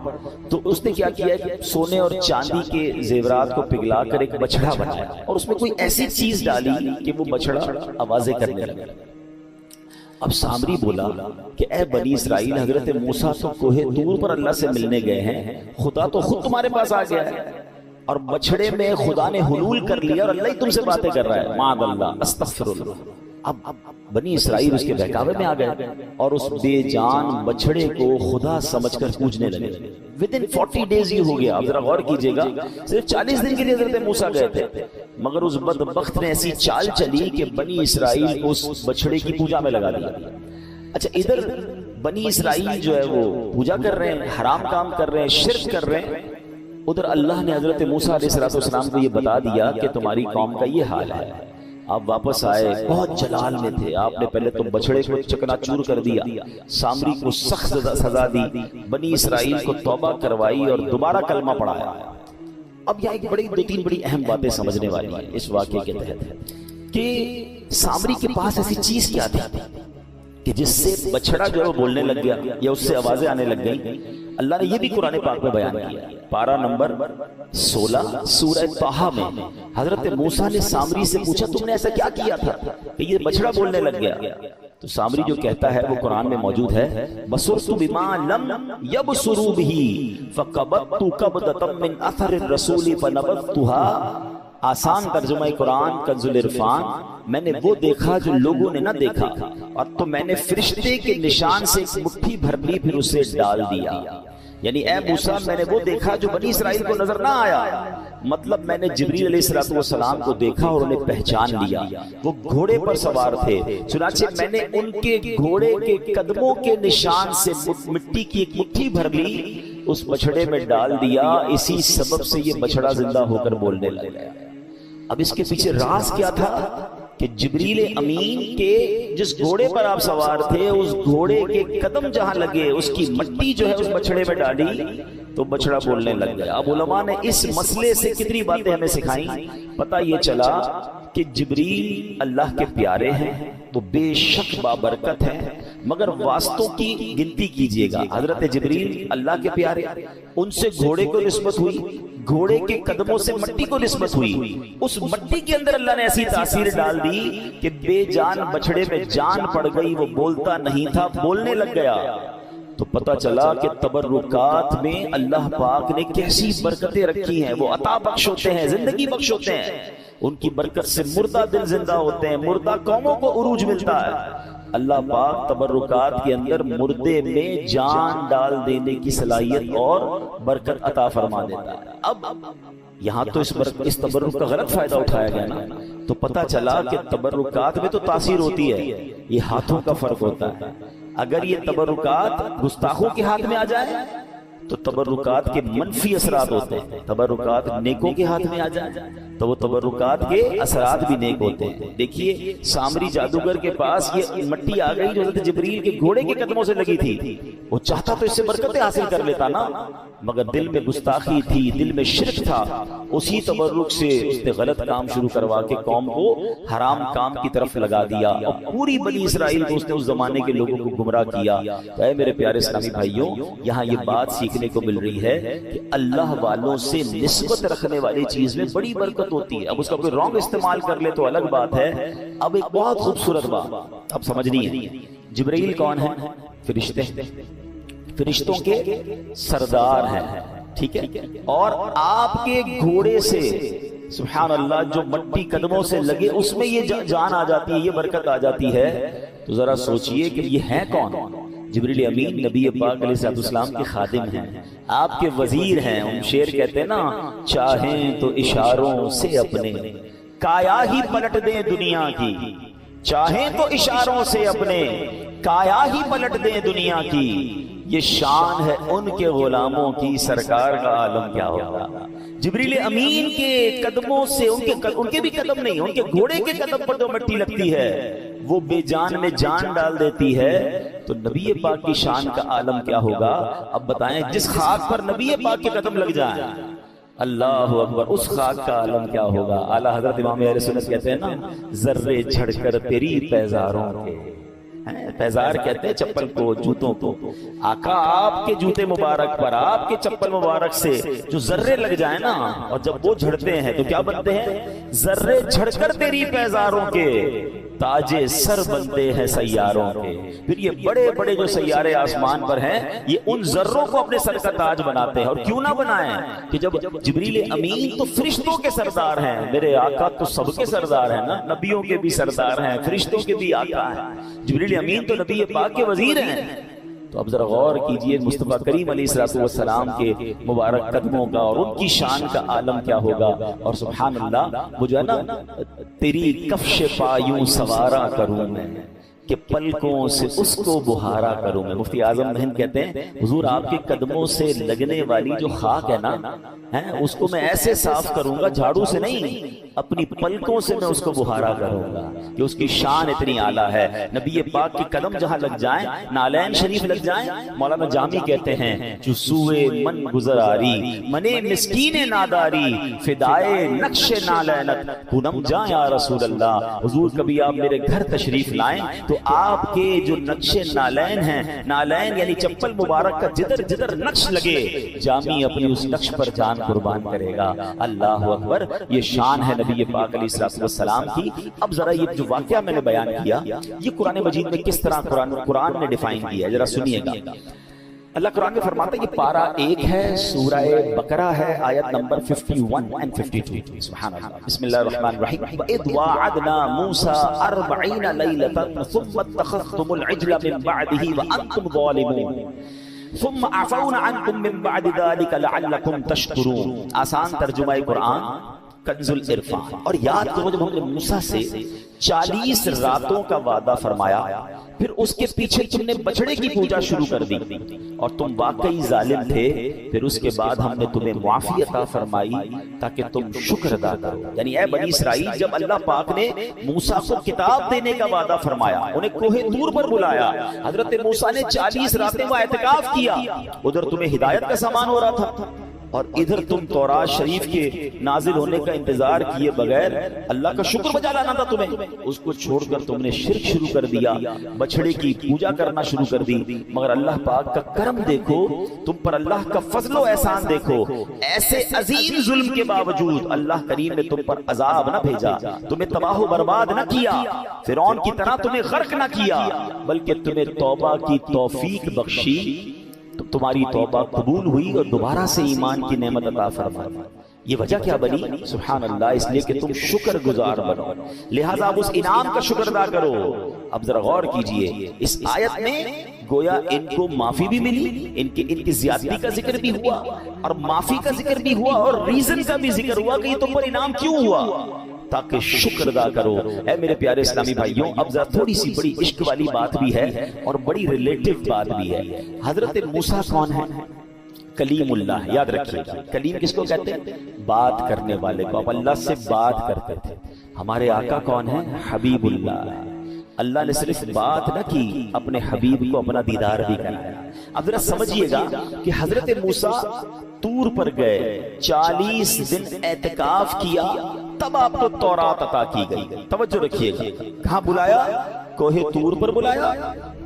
تو اس نے کیا کیا کہ سونے اور چاندی کے زیورات کو پگھلا کر ایک بچڑا بنایا، اور اس میں کوئی ایسی چیز ڈالی کہ وہ بچڑا آوازیں کرنے لگا۔ اب سامری بولا کہ اے بنی اسرائیل، حضرت موسیٰ تو کوہ طور پر اللہ سے ملنے گئے ہیں، خدا تو خود تمہارے پاس آ گیا ہے، اور بچڑے میں خدا نے حلول کر لیا اور اللہ ہی تم سے باتیں کر رہا ہے، معاذ اللہ، استغفر اللہ۔ اب بنی اسرائیل اس کے بہکاوے میں آ گئے اور اس بے جان بچڑے کو خدا سمجھ کر پوجنے لگے۔ within 40 days یہ ہو گیا۔ اب ذرا غور کیجئے گا، صرف 40 دن کے لیے حضرت موسیٰ گئے تھے، مگر اس بدبخت نے ایسی چال چلی کہ بنی اسرائیل کو اس بچڑے کی پوجا میں لگا دیا۔ اچھا، ادھر بنی اسرائیل جو ہے وہ پوجا کر رہے ہیں، حرام کام کر رہے ہیں، شرک کر رہے ہیں، ادھر اللہ نے حضرت موسیٰ علیہ السلام کو یہ بتا دیا کہ تمہاری قوم کا یہ حال ہے۔ آپ واپس آئے، بہت جلال میں تھے، آپ نے پہلے تو بچڑے کو چکنا چور کر دیا، سامری کو سخت سزا دی، بنی اسرائیل کو توبہ کروائی اور دوبارہ کلمہ پڑھایا۔ اب یہاں ایک بڑی 2-3 بڑی اہم باتیں سمجھنے والی ہیں اس واقعے کے تحت، کہ سامری کے پاس ایسی چیز کیا تھی کہ جس سے بچڑا جو ہے وہ بولنے لگ گیا یا اس سے آوازیں آنے لگ گئی۔ اللہ نے یہ بھی قرآن پاک میں بیان کیا، پارہ نمبر 16 سورہ طٰہٰ میں حضرت موسیٰ نے سامری سے پوچھا تم نے ایسا کیا کیا تھا کہ یہ بچڑا بولنے لگ گیا؟ تو سامری جو کہتا ہے وہ قرآن میں موجود ہے، بصرت بما لم یبصروا به فقبضت قبضۃ من اثر الرسول فنبذتها۔ آسان ترجمہ قرآن کنز العرفان، میں نے وہ دیکھا جو لوگوں نے نہ دیکھا، اور تو میں نے فرشتے کے نشان سے ایک مٹھی بھر لی پھر اسے ڈال دیا۔ یعنی اے موسیٰ، میں نے وہ دیکھا جو بنی اسرائیل کو نظر نہ آیا، مطلب میں نے جبریل علیہ السلام کو دیکھا اور انہیں پہچان لیا، وہ گھوڑے پر سوار تھے، چنانچہ میں نے ان کے گھوڑے کے قدموں کے نشان سے مٹی کی ایک مٹھی بھر لی، اس بچھڑے میں ڈال دیا، اسی سبب سے یہ بچھڑا زندہ ہو کر بولنے لگ گیا۔ اب اس کے پیچھے راز کیا تھا کہ جبریل امین کے جس گھوڑے پر آپ سوار تھے اس گھوڑے کے قدم جہاں لگے اس کی مٹی جو ہے اس بچھڑے میں ڈالی تو بچھڑا بولنے لگ گیا۔ اب علماء نے اس مسئلے سے کتنی باتیں ہمیں سکھائیں۔ پتہ یہ چلا کہ جبریل اللہ کے پیارے ہیں، وہ بے شک بابرکت ہیں، مگر واسطوں کی گنتی کیجئے گا۔ حضرت جبریل اللہ کے پیارے، ان سے گھوڑے کو نسبت ہوئی، گھوڑے کے قدموں سے مٹی کو نسبت ہوئی، اس مٹی کے اندر اللہ نے ایسی تاثیر ڈال دی کہ بے جان بچھڑے میں جان پڑ گئی، وہ بولتا نہیں تھا، بولنے لگ گیا۔ تو پتہ چلا کہ تبرکات میں اللہ پاک نے کیسی برکتیں رکھی ہیں، وہ عطا بخش ہوتے ہیں، زندگی بخش ہوتے ہیں، ان کی برکت سے مردہ دل زندہ ہوتے ہیں، مردہ قوموں کو عروج ملتا ہے۔ اللہ پاک تبرکات کے اندر مردے میں جان ڈال دینے کی صلاحیت اور برکت عطا فرما دیتا ہے۔ اب یہاں تو اس تبرک کا غلط فائدہ اٹھایا گیا نا، تو پتہ چلا کہ تبرکات میں تو تاثیر ہوتی ہے، یہ ہاتھوں کا فرق ہوتا ہے۔ اگر یہ تبرکات گستاخوں کے ہاتھ میں آ جائے تو تبرکات کے منفی اثرات ہوتے ہیں، تبرکات نیکوں کے ہاتھ میں آ جائے تو وہ تبرکات کے اثرات بھی نیک ہوتے ہیں۔ دیکھیے سامری جادوگر کے پاس یہ مٹی آ گئی جو حضرت جبریل کے گھوڑے کے قدموں سے لگی تھی، وہ چاہتا تو اس سے برکتیں حاصل کر لیتا نا، مگر دل میں گستاخی تھی، دل میں شرک تھا، اسی تبرک سے اس نے غلط کام شروع کروا کے قوم کو حرام کام کی طرف لگا دیا اور پوری بنی اسرائیل کو اس نے اس زمانے کے لوگوں کو گمراہ کیا۔ تو اے میرے پیارے اسلامی بھائیوں، یہاں یہ بات سیکھنے کو مل رہی ہے کہ اللہ والوں سے نسبت رکھنے والی چیز میں بڑی برکت ہوتی ہے۔ اب اس کا کوئی رانگ استعمال کر لے تو الگ بات ہے۔ اب ایک بہت خوبصورت بات اب سمجھنی ہے، جبرائیل کون ہے؟ فرشتے، فرشتوں کے سردار ہیں، ٹھیک ہے، اور آپ کے گھوڑے سے سبحان اللہ جو مٹی قدموں سے لگے اس میں یہ جان آ جاتی ہے، یہ برکت آ جاتی ہے۔ تو ذرا سوچئے کہ یہ ہے کون؟ جبریل امین نبی پاک علیہ السلام کے خادم ہیں، آپ کے وزیر ہیں۔ ہم شعر کہتے ہیں نا، چاہیں تو اشاروں سے اپنے کایا ہی پلٹ دیں دنیا کی، چاہیں تو اشاروں سے اپنے کایا ہی پلٹ دیں دنیا کی، یہ شان ہے ان کے غلاموں کی، سرکار کا عالم کیا ہوگا۔ جبریل امین کے قدموں سے ان کے بھی قدم نہیں، ان کے گھوڑے کے قدم پر جو مٹی لگتی ہے وہ بے جان میں جان ڈال دیتی ہے، تو نبی پاک کی شان کا عالم کیا ہوگا۔ اب بتائیں جس خاک پر نبی پاک کے قدم لگ جائیں، اللہ اکبر، اس خاک کا عالم کیا ہوگا۔ اعلیٰ حضرت امام اہل سنت کہتے ہیں نا، ذرے جھڑ کر تیری پیزاروں کے، پیزار کہتے ہیں چپل کو، جوتوں کو، آقا آپ کے جوتے مبارک پر، آپ کے چپل مبارک سے جو ذرے لگ جائیں نا، اور جب وہ جھڑتے ہیں تو کیا بنتے ہیں؟ ذرے جھڑ کر تیری پیزاروں کے تاجے سر بنتے ہیں سیاروں کے۔ پھر یہ بڑے بڑے جو سیارے آسمان پر ہیں یہ ان ذروں کو اپنے سر کا تاج بناتے ہیں، اور کیوں نہ بنائیں کہ جب جبریل امین تو فرشتوں کے سردار ہیں، میرے آقا تو سب کے سردار ہیں نا، نبیوں کے بھی سردار ہیں، فرشتوں کے بھی آقا ہیں، جبریل امین تو نبی پاک کے وزیر ہیں۔ تو اب ذرا غور کیجئے مصطفیٰ کریم علیہ السلام کے مبارک قدموں کا اور ان کی شان کا عالم کیا ہوگا۔ اور سبحان اللہ، وہ جو ہے نا، تیری کفش پایوں سوارا کروں میں کہ پلکوں سے اس کو بہارا کروں میں۔ مفتی اعظم ہند کہتے ہیں حضور آپ کے قدموں سے لگنے والی جو خاک ہے نا، اس کو میں ایسے صاف کروں گا، جھاڑو سے نہیں، اپنی پلکوں سے میں اس کو بہارا کروں گا کہ اس کی شان اتنی اعلیٰ ہے۔ نبی پاک کے قدم جہاں لگ جائیں، نالین شریف لگ جائیں، مولانا جامی کہتے ہیں جو سوئے من گزر آری منے مسکین ناداری فدائے نقش نالینت پونم جائیں یا رسول اللہ۔ حضور کبھی آپ میرے گھر تشریف لائیں تو آپ کے جو نقش نالین ہیں، نالین یعنی چپل مبارک کا جدر جدر نقش لگے، جامی اپنی اس نقش پر جان قربان کرے گا۔ اللہ اکبر، یہ شان ہے نبی پاک علیہ السلام کی۔ اب ذرا یہ جو واقعہ میں نے بیان کیا، یہ قرآن مجید میں کس طرح قرآن نے ڈیفائن کیا ہے، ذرا سنیے گا۔ اللہ قرآن میں فرماتا ہے کہ پارہ 1 ہے، سورہ بقرہ ہے، آیت نمبر 51 and 52۔ سبحان اللہ، بسم اللہ الرحمن الرحیم۔ وَإِذْ وَاعَدْنَا مُوسَىٰ 40 لَيْلَةً ثُمَّ اتَّخَذْتُمُ الْعِجْلَ مِن بَعْدِهِ وَأَنْتُمْ ظَالِمُونَ۔ ثم عفونا عنكم من بعد ذلك لعلكم تشكرون. آسان ترجمہ قرآن کنز العرفان. اور یاد کرو جب ہم نے موسیٰ سے 40 راتوں کا وعدہ فرمایا، پھر اس کے پیچھے تم نے بچڑے کی پوجا شروع کر دی اور تم واقعی ظالم تھے، پھر اس کے بعد ہم نے تمہیں معافی عطا فرمائی تاکہ تم شکر ادا کرو. یعنی اے بنی اسرائیل، جب اللہ پاک نے موسیٰ کو کتاب دینے کا وعدہ فرمایا، انہیں کوہ طور پر بلایا، حضرت موسیٰ نے 40 راتیں وہ اعتکاف کیا، ادھر تمہیں ہدایت کا سامان ہو رہا تھا اور ادھر تم تورات شریف کے نازل ہونے کا انتظار کیے بغیر اللہ کا شکر بجا لانا تھا تمہیں. اس کو چھوڑ کر تم نے شرک شروع کر دیا، بچڑے کی پوجا کرنا شروع کر دی. مگر اللہ پاک کا کرم دیکھو، تم پر اللہ کا فضل و احسان دیکھو. ایسے عظیم ظلم کے باوجود اللہ کریم نے تم پر عذاب نہ بھیجا، تمہیں تباہ و برباد نہ کیا، فرعون کی طرح تمہیں غرق نہ کیا، بلکہ تمہیں توبہ کی توفیق بخشی. تو تمہاری توبہ قبول ہوئی اور دوبارہ سے ایمان کی نعمت عطا فرمائی. یہ وجہ کیا بنی؟ سبحان اللہ، اس لیے کہ تم شکر گزار بنو، لہذا اب اس انعام کا شکر ادا کرو. اب ذرا غور کیجئے، اس آیت میں گویا ان کو معافی بھی ملی، ان کی زیادتی کا ذکر بھی ہوا اور معافی کا ذکر بھی ہوا اور ریزن کا بھی ذکر ہوا کہ یہ تم پر انعام کیوں ہوا، تاکہ شکر ادا کرو. اے میرے پیارے اسلامی بھائیوں، اب ذرا تھوڑی سی بڑی عشق والی بات بھی ہے اور بڑی ریلیٹو بات بھی ہے. حضرت موسیٰ کون ہے؟ کلیم اللہ. یاد رکھیے گا، کلیم کس کو کہتے ہیں؟ بات کرنے والے کو. اب اللہ سے بات کرتے تھے. ہمارے آقا کون ہے؟ حبیب اللہ. اللہ نے صرف بات نہ کی، اپنے حبیب کو اپنا دیدار بھی کرایا. اب ذرا سمجھیے گا کہ حضرت موسیٰ طور پر گئے، 40 دن اعتکاف کیا، تب آپ کو تورات عطا کی گئی. توجہ رکھیے گا، کہاں بلایا؟ کوہ طور پر بلایا،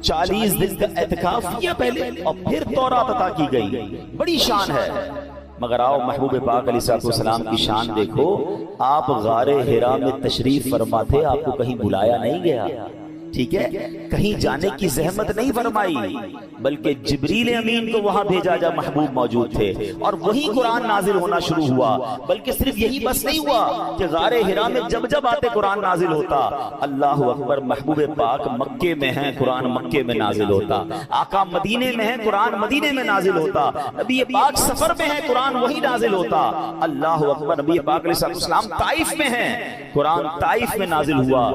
40 دن کا اعتکاف کیا پہلے اور پھر تورات عطا کی گئی. بڑی شان ہے. مگر آؤ محبوب پاک علیہ السلام کی شان دیکھو. آپ غار حرا میں تشریف فرما تھے، آپ کو کہیں بلایا نہیں گیا، ٹھیک ہے، کہیں جانے کی زحمت نہیں فرمائی، بلکہ جبریل امین کو وہاں بھیجا جب محبوب موجود تھے اور وہی قرآن نازل ہونا شروع ہوا. بلکہ صرف یہی بس نہیں ہوا کہ غار حرا میں جب جب آتے قرآن نازل ہوتا. اللہ اکبر، محبوب پاک مکے میں ہیں، قرآن مکے میں نازل ہوتا. آقا مدینے میں ہیں، قرآن مدینے میں نازل ہوتا. نبی پاک سفر میں ہیں، قرآن وہی نازل ہوتا. اللہ اکبر، نبی پاک علیہ السلام طائف میں ہیں، قرآن طائف میں نازل ہوا.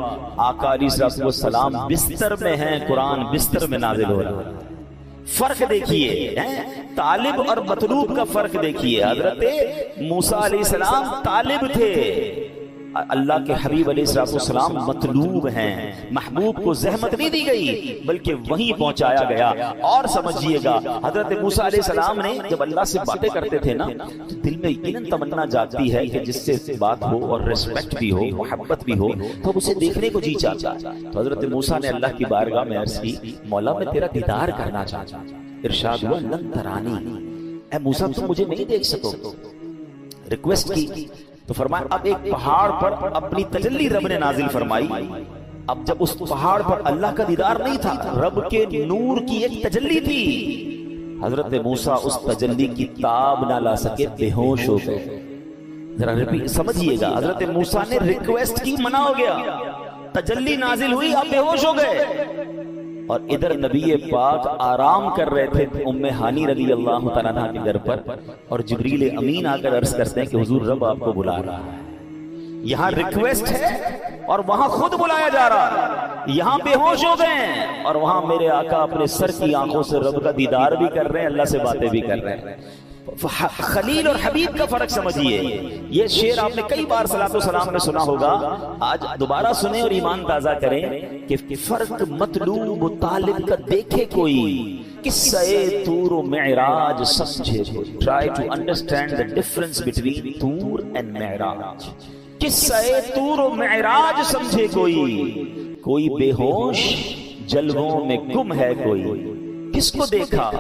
آقا علیہ السلام بستر میں ہیں، قرآن بستر میں نازل ہو رہا. فرق دیکھیے، طالب اور مطلوب کا فرق دیکھیے. حضرت موسیٰ علیہ السلام طالب تھے، اللہ کے حبیب علیہ السلام مطلوب ہیں. محبوب کو زحمت نہیں دی گئی بلکہ وہیں پہنچایا گیا. اور سمجھیے گا، حضرت موسیٰ علیہ السلام نے جب اللہ سے باتیں کرتے تھے نا، تو دل میں یقیناً تمنا جاگتی ہے کہ جس سے بات ہو اور ریسپیکٹ بھی ہو، محبت بھی ہو، تو اسے دیکھنے کو جی چاہتا. تو حضرت موسیٰ نے اللہ کی بارگاہ میں عرض کی، مولا میں تیرا دیدار کرنا چاہتا. ارشاد ہوا، لن ترانی، اے موسیٰ تم مجھے نہیں دیکھ سکو. ریکویسٹ کی تو فرمایا اب ایک پہاڑ پر اپنی تجلی رب نے نازل فرمائی. اب جب اس پہاڑ پر اللہ کا دیدار نہیں تھا، رب کے نور کی ایک تجلی تھی. حضرت موسیٰ اس تجلی کی تاب نہ لا سکے، بے ہوش ہو گئے. ذرا سمجھیے گا، حضرت موسیٰ نے ریکویسٹ کی، منع ہو گیا، تجلی نازل ہوئی، آپ بے ہوش ہو گئے. اور ادھر نبی پاک آرام کر رہے تھے ام ہانی رضی اللہ تعالیٰ عنہ کے گھر پر، اور جبریل امین آ کر عرض کرتے ہیں کہ حضور رب آپ کو بلا رہا ہے. یہاں ریکویسٹ ہے اور وہاں خود بلایا جا رہا ہے. یہاں بے ہوش ہو گئے ہیں اور وہاں میرے آقا اپنے سر کی آنکھوں سے رب کا دیدار بھی کر رہے ہیں، اللہ سے باتیں بھی کر رہے ہیں. خلیل اور حبیب کا فرق سمجھیے. یہ شعر آپ نے کئی بار صلاۃ و سلام میں سنا ہوگا، آج دوبارہ سنیں اور ایمان تازہ کریں کہ فرق مطلوب و طالب کا دیکھے کوئی، قصہ طور و معراج سمجھے کوئی. Try to understand the difference between طور and معراج. قصہ طور و معراج سمجھے کوئی بے ہوش جلووں میں گم ہے کوئی. کس کو دیکھا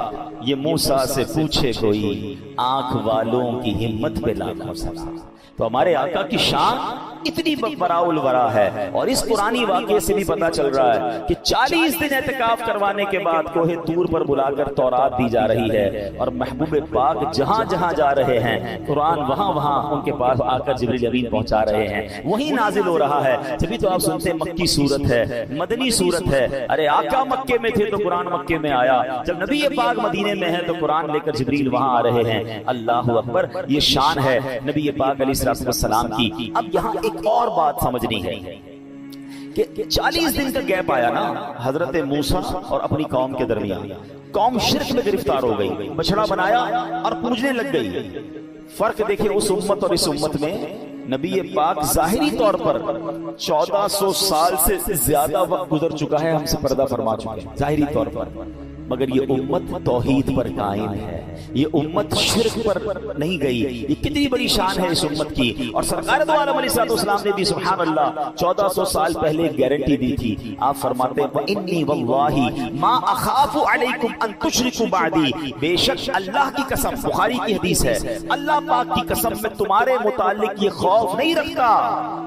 یہ موسیٰ سے پوچھے کوئی، آنکھ والوں کی ہمت پہ لاکھوں سلام. تو ہمارے آقا کی شان اتنی براء الورا ہے۔ اور اس قرآنی واقعے سے بھی پتا چل رہا ہے کہ 40 دن اعتکاف کروانے کے بعد کوہ طور پر بلا کر تورات دی جا رہی ہے، اور محبوب پاک جہاں جہاں جا رہے ہیں قرآن وہاں وہاں ان کے پاس آ کر جبریل امین پہنچا رہے ہیں، وہی نازل ہو رہا ہے۔ جبھی تو آپ سنتے ہیں مکی صورت ہے، مدنی صورت ہے۔ ارے آقا مکے میں تھے تو قرآن مکے میں آیا، جب نبی پاک مدینے میں ہے تو قرآن لے کر جبریل وہاں آ رہے ہیں۔ اللہ اکبر، یہ شان ہے نبی پاک علیہ السلام کی۔ اب یہاں ایک اور بات سمجھنی ہے کہ 40 دن کا گیپ آیا نا حضرت موسیٰ اور اپنی قوم کے درمیان، قوم شرک میں گرفتار ہو گئی، بچڑا بنایا اور پوجنے لگ گئی۔ فرق دیکھیں اس امت اور اس امت میں، نبی پاک ظاہری طور پر 1400 سال سے زیادہ وقت گزر چکا ہے، ہم سے پردہ فرما چکے ہیں ظاہری طور پر، مگر یہ امت توحید پر قائم ہے، یہ امت شرک پر نہیں گئی۔ یہ کتنی بڑی شان ہے اس امت کی۔ اور سرکار دو عالم علیہ السلام نے بھی سبحان اللہ 1400 سال پہلے گارنٹی دی تھی۔ آپ فرماتے ہیں وَإِنِّي وَاللَّهِ مَا أَخَافُ عَلَيْكُمْ أَن تُشْرِكُوا بَعْدِي، بے شک اللہ کی قسم، بخاری کی حدیث ہے، اللہ پاک کی قسم میں تمہارے متعلق یہ خوف نہیں رکھتا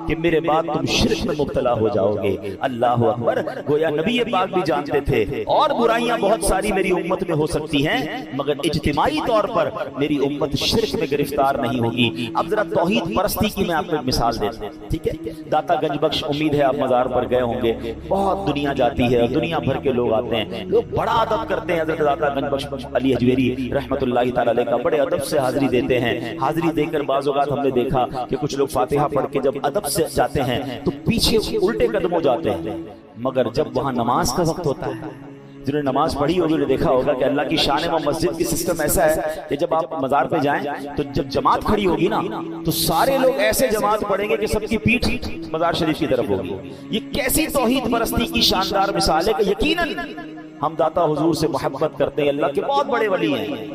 کہ میرے بعد تم شرک میں مبتلا ہو جاؤ گے۔ اللہ اکبر، گویا نبی پاک بھی جانتے تھے اور برائیاں بہت ساری میری امت میں ہو سکتی ہیں، مگر اجتماعی طور پر میری امت شرک میں گرفتار نہیں ہوگی۔ اب ذرا توحید پرستی کی میں آپ کو ایک مثال دیتا ہوں، ٹھیک ہے؟ داتا گنج بخش، امید ہے آپ مزار پر گئے ہوں گے، بہت دنیا جاتی ہے، دنیا بھر کے لوگ آتے ہیں، لوگ بڑا ادب کرتے ہیں حضرت داتا گنج بخش علی حجویری رحمۃ اللہ تعالی علیہ کا، بڑے ادب سے حاضری دیتے ہیں۔ حاضری دے کر بعض اوقات ہم نے دیکھا کہ کچھ لوگ فاتحہ پڑھ کے جب ادب سے جاتے ہیں تو پیچھے الٹے قدم ہو جاتے ہیں، مگر جب وہاں نماز کا وقت ہوتا ہے، جنہوں نے نماز پڑھی ہوگی نے دیکھا ہوگا کہ اللہ کی شان و مسجد کی سسٹم ایسا ہے کہ جب آپ مزار پہ جائیں تو جب جماعت کھڑی ہوگی نا تو سارے لوگ ایسے جماعت پڑھیں گے کہ سب کی پیٹھ مزار شریف کی طرف ہوگی۔ یہ کیسی توحید پرستی کی شاندار مثال ہے کہ یقیناً ہم داتا حضور سے محبت کرتے ہیں، اللہ کے بہت بڑے ولی ہیں،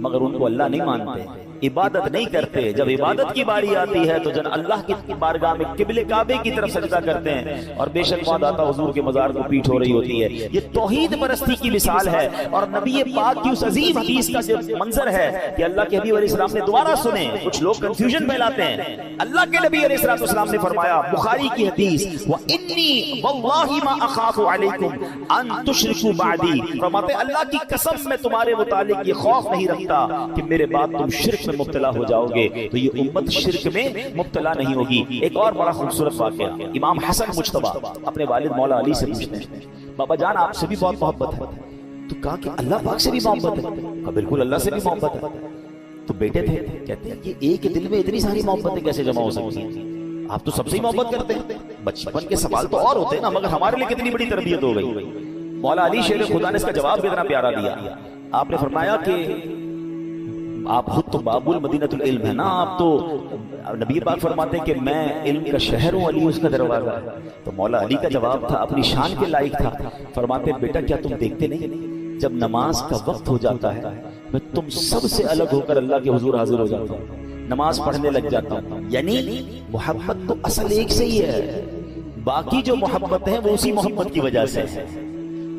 مگر ان کو اللہ نہیں مانتے، عبادت نہیں کرتے۔ جب عبادت کی باری آتی ہے تو جن اللہ کی بارگاہ میں قبلے کعبے کی طرف سجدہ کرتے ہیں، اور بے شک وہاں داتا حضور کے مزار کو پیٹ ہو رہی ہوتی ہے۔ یہ توحید پرستی کی مثال ہے، اور نبی پاک کی اس عظیم حدیث کا جو منظر ہے کہ اللہ کے حبیب علیہ السلام نے دوبارہ سنے، کچھ لوگ کنفیوژن پھیلاتے ہیں۔ اللہ کے نبی علیہ السلام نے فرمایا، بخاری کی حدیث، وَإِنِّي وَاللَّهِ مَا أَخَافُ عَلَيْكُمْ أَن تُشْرِكُوا بَعْدِي، فرماتے اللہ کی قسم میں تمہارے متعلق یہ خوف نہیں رکھتا کہ میرے بعد تم شرک میں مبتلا ہو جاؤ گے۔ تو یہ امت شرک میں مبتلا نہیں ہوگی۔ ایک اور بڑا خوبصورت واقعہ، امام حسن مجتبیٰ اپنے والد مولا علی سے پوچھتے ہیں، بابا جان آپ سے بھی بہت محبت ہے؟ تو کہا کہ اللہ پاک سے بھی محبت ہے؟ کہا بالکل اللہ سے بھی محبت ہے۔ تو بیٹے تھے، کہتے ہیں کہ ایک دل میں اتنی ساری محبتیں کیسے جمع ہو سکتی ہیں؟ آپ تو سب سے ہی محبت کرتے ہیں۔ بچپن کے سوال تو اور ہوتے ہیں نا، مگر ہمارے لیے کتنی بڑی تربیت ہو گئی۔ مولا علی شیر خدا نے اس کا جواب کتنا پیارا دیا۔ آپ نے فرمایا کہ آپ خود تو باب المدینۃ العلم ہے نا، آپ تو نبی پاک فرماتے ہیں کہ میں علم کا شہر ہوں، علی اس کا دروازہ ہے۔ تو مولا علی کا جواب تھا، اپنی شان کے لائق تھا، فرماتے ہیں بیٹا کیا تم دیکھتے نہیں جب نماز کا وقت ہو جاتا ہے میں تم سب سے الگ ہو کر اللہ کے حضور حاضر ہو جاتا ہوں، نماز پڑھنے لگ جاتا ہوں۔ یعنی محبت تو اصل ایک سے ہی ہے، باقی جو محبت ہے وہ اسی محبت کی وجہ سے ہے۔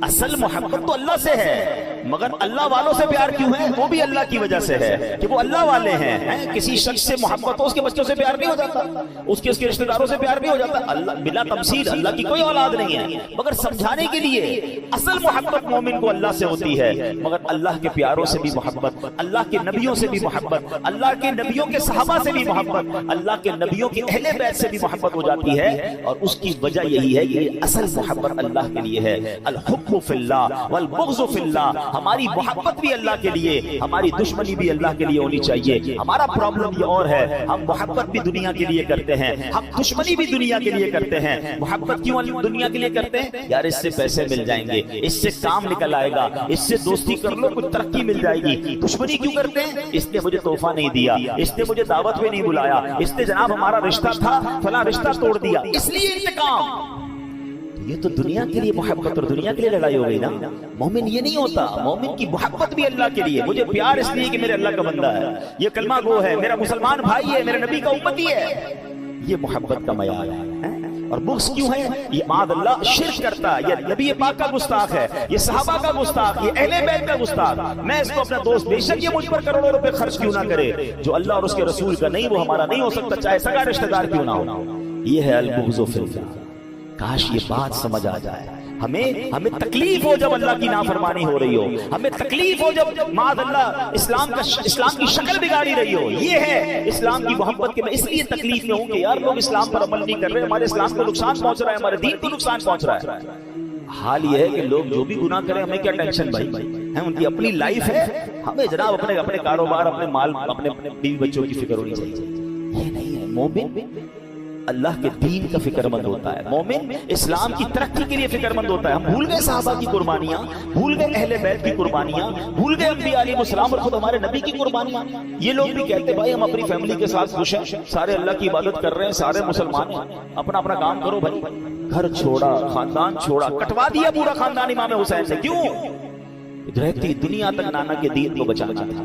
اصل محبت تو اللہ سے ہے، مگر اللہ والوں سے پیار کیوں ہے؟ وہ بھی اللہ کی وجہ سے ہے کہ وہ اللہ والے ہیں۔ کسی شخص سے محبت ہو، اس کے بچوں سے پیار نہیں ہو جاتا، اس کے رشتہ داروں سے پیار نہیں ہو جاتا۔ اللہ بلا تمثیل، اللہ کی کوئی اولاد نہیں ہے، مگر سمجھانے کے لیے اصل محبت مومن کو اللہ سے ہوتی ہے، مگر اللہ کے پیاروں سے بھی محبت، اللہ کے نبیوں سے بھی محبت، اللہ کے نبیوں کے صحابہ سے بھی محبت، اللہ کے نبیوں کے اہل بیت سے بھی محبت ہو جاتی ہے۔ اور اس کی وجہ یہی ہے کہ اصل محبت اللہ کے لیے ہے۔ الحب فی اللہ والبغض فی اللہ، ہماری محبت بھی اللہ کے لیے، ہماری دشمنی بھی اللہ کے لیے ہونی چاہیے۔ ہمارا پرابلم یہ اور ہے، ہم محبت بھی دنیا کے لیے کرتے ہیں، ہم دشمنی بھی دنیا کے لیے کرتے ہیں۔ محبت کیوں دنیا کے لیے کرتے ہیں؟ یار اس سے پیسے مل جائیں گے، اس سے کام نکل آئے گا، اس سے دوستی کر لو کچھ ترقی مل جائے گی۔ دشمنی کیوں کرتے ہیں؟ اس نے مجھے تحفہ نہیں دیا، اس نے مجھے دعوت میں نہیں بلایا، اس نے جناب ہمارا رشتہ تھا فلاں رشتہ توڑ دیا، اس لیے انتقام۔ یہ تو دنیا کے لیے محبت اور دنیا کے لیے لڑائی ہو گئی نا۔ مومن یہ نہیں ہوتا، مومن کی محبت بھی اللہ کے لیے، مجھے پیار اس لیے کہ میرے اللہ کا بندہ ہے، یہ کلمہ گو ہے، میرا مسلمان بھائی ہے، میرے نبی کا امتی ہے، یہ محبت کا معیار ہے۔ اور بغض کیوں ہے؟ یہ معاذ اللہ شرک کرتا ہے، یہ نبی پاک کا گستاخ ہے، یہ صحابہ کا گستاخ، یہ اہل بیت کا گستاخ۔ میں اس کو اپنا دوست، بے شک یہ مجھ پر کروڑوں روپے خرچ کیوں نہ کرے، جو اللہ اور اس کے رسول کا نہیں وہ ہمارا نہیں ہو سکتا، چاہے سگا رشتہ دار کیوں نہ ہو۔ یہ ہے البغض فی اللہ۔ کاش یہ بات سمجھ آ جائے۔ ہمیں تکلیف ہو جب اللہ کی نافرمانی ہو رہی ہو، ہمیں تکلیف ہو جب معاذ اللہ اسلام کی شکل بگاڑی رہی ہو۔ یہ ہے اسلام کی محبت کے میں اس لیے تکلیف میں ہوں کہ یار لوگ اسلام پر عمل نہیں کر رہے، ہمارے اسلام کو نقصان پہنچ رہا ہے، ہمارے دین کو نقصان پہنچ رہا ہے۔ حال یہ ہے کہ لوگ جو بھی گناہ کریں ہمیں کیا ٹینشن بھائی، ان کی اپنی لائف ہے، ہمیں جناب اپنے کاروبار، اپنے مال، اپنے بیوی بچوں کی فکر ہونی چاہیے۔ یہ نہیں ہے۔ مومن اللہ کے دین کا فکر مند ہوتا ہے، مومن اسلام کی ترقی کے لیے فکر مند ہوتا ہے۔ ہم بھول گئے صحابہ کی قربانیاں، بھول گئے اہل بیت کی قربانیاں، بھول گئے انبیاء علیہ السلام اور خود ہمارے نبی کی قربانیاں۔ یہ لوگ بھی کہتے بھائی ہم اپنی فیملی کے ساتھ خوش ہیں، سارے اللہ کی عبادت کر رہے ہیں، سارے مسلمان ہیں، اپنا اپنا کام کرو بھائی۔ گھر چھوڑا، خاندان چھوڑا، کٹوا دیا پورا خاندان امام حسین سے، کیوں؟ رہتی دنیا تک نانا کے دین کو بچانا تھا۔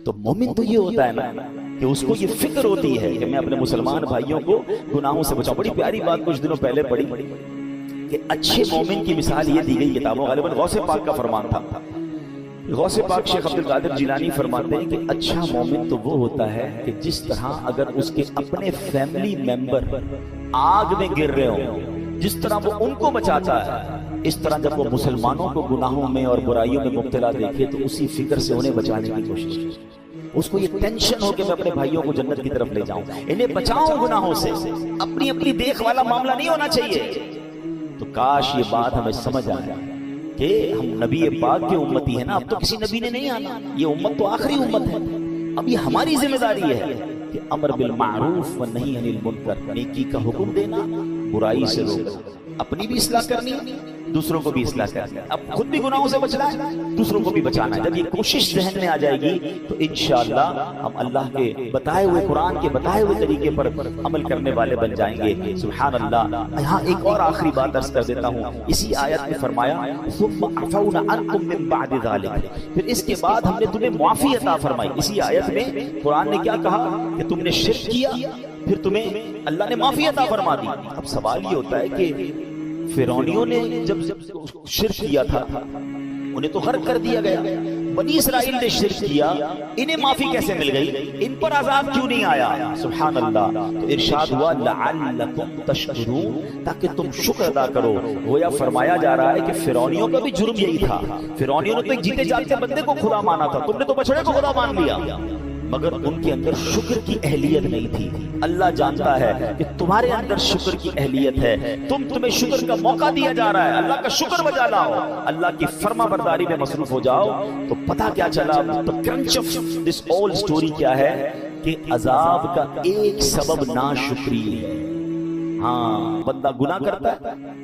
تو مومن تو یہ ہوتا ہے نا کہ اس کو یہ فکر ہوتی ہے کہ میں اپنے مسلمان بھائیوں کو گناہوں سے بچاؤں۔ بڑی پیاری بات کچھ دنوں پہلے پڑھی کہ اچھے مومن کی مثال یہ دی گئی کتابوں، غالباً غوث پاک کا فرمان تھا۔ غوث پاک شیخ عبد القادر جیلانی فرماتے ہیں کہ اچھا مومن تو وہ ہوتا ہے کہ جس طرح اگر اس کے اپنے فیملی ممبر آگ میں گر رہے ہوں، جس طرح وہ ان کو بچاتا ہے، اس طرح جب وہ مسلمانوں کو گناہوں میں اور برائیوں میں مبتلا دیکھے تو اسی فکر سے انہیں بچانے کی کوشش کرے۔ اس کو یہ ٹینشن ہو کہ میں اپنے بھائیوں کو جنت کی طرف لے جاؤں، انہیں بچاؤں گناہوں سے، اپنی دیکھ والا معاملہ نہیں ہونا چاہیے۔ تو کاش یہ بات ہمیں سمجھ آئے کہ ہم نبی پاک کے امتی ہیں نا، اب تو کسی نبی نے نہیں آنا، یہ امت تو آخری امت ہے۔ اب یہ ہماری ذمہ داری ہے کہ امر بالمعروف و نہی عن المنکر، نیکی کا حکم دینا، برائی سے روکنا، اپنی بھی اصلاح کرنی، دوسروں کو بھی اصلاح کرنا ہے، اب خود بھی گناہوں سے بچنا ہے، دوسروں کو بھی بچانا ہے۔ جب یہ کوشش ذہن میں آ جائے گی تو انشاءاللہ ہم اللہ کے بتائے ہوئے، قرآن کے بتائے ہوئے طریقے پر عمل کرنے والے بن جائیں گے۔ سبحان اللہ۔ یہاں ایک اور آخری بات عرض کر دیتا ہوں، اسی آیت میں فرمایا ثم عفونا عنکم من بعد ذلک، پھر اس کے بعد ہم نے تمہیں معافی عطا فرمائی۔ اسی آیت میں قرآن نے کیا کہا کہ تم نے شرک کیا، پھر تمہیں اللہ نے معافی عطا فرما دی۔ اب سوال یہ ہوتا ہے کہ فرعونیوں نے جب شرک کیا تھا انہیں تو غرق کر دیا گیا، بنی اسرائیل نے شرک کیا، انہیں معافی کیسے مل گئی؟ ان پر عذاب کیوں نہیں آیا؟ سبحان اللہ۔ تو ارشاد ہوا لعلکم تشکرون، تاکہ تم شکر ادا کرو۔ گویا فرمایا جا رہا ہے کہ فرعونیوں کا بھی جرم یہی تھا، فرعونیوں نے تو ایک جیتے جاگتے بندے کو خدا مانا تھا، تم نے تو بچڑے کو خدا مان لیا، مگر ان کے اندر شکر کی اہلیت نہیں تھی۔ اللہ جانتا ہے کہ تمہارے اندر شکر کی اہلیت ہے، تمہیں شکر کا موقع دیا جا رہا ہے، اللہ کا شکر بجا لاؤ، اللہ کی فرما برداری میں مصروف ہو جاؤ۔ تو پتہ کیا چلا، the crunch of this whole story کیا ہے کہ عذاب کا ایک سبب ناشکری ہے۔ ہاں، بندہ گناہ کرتا ہے،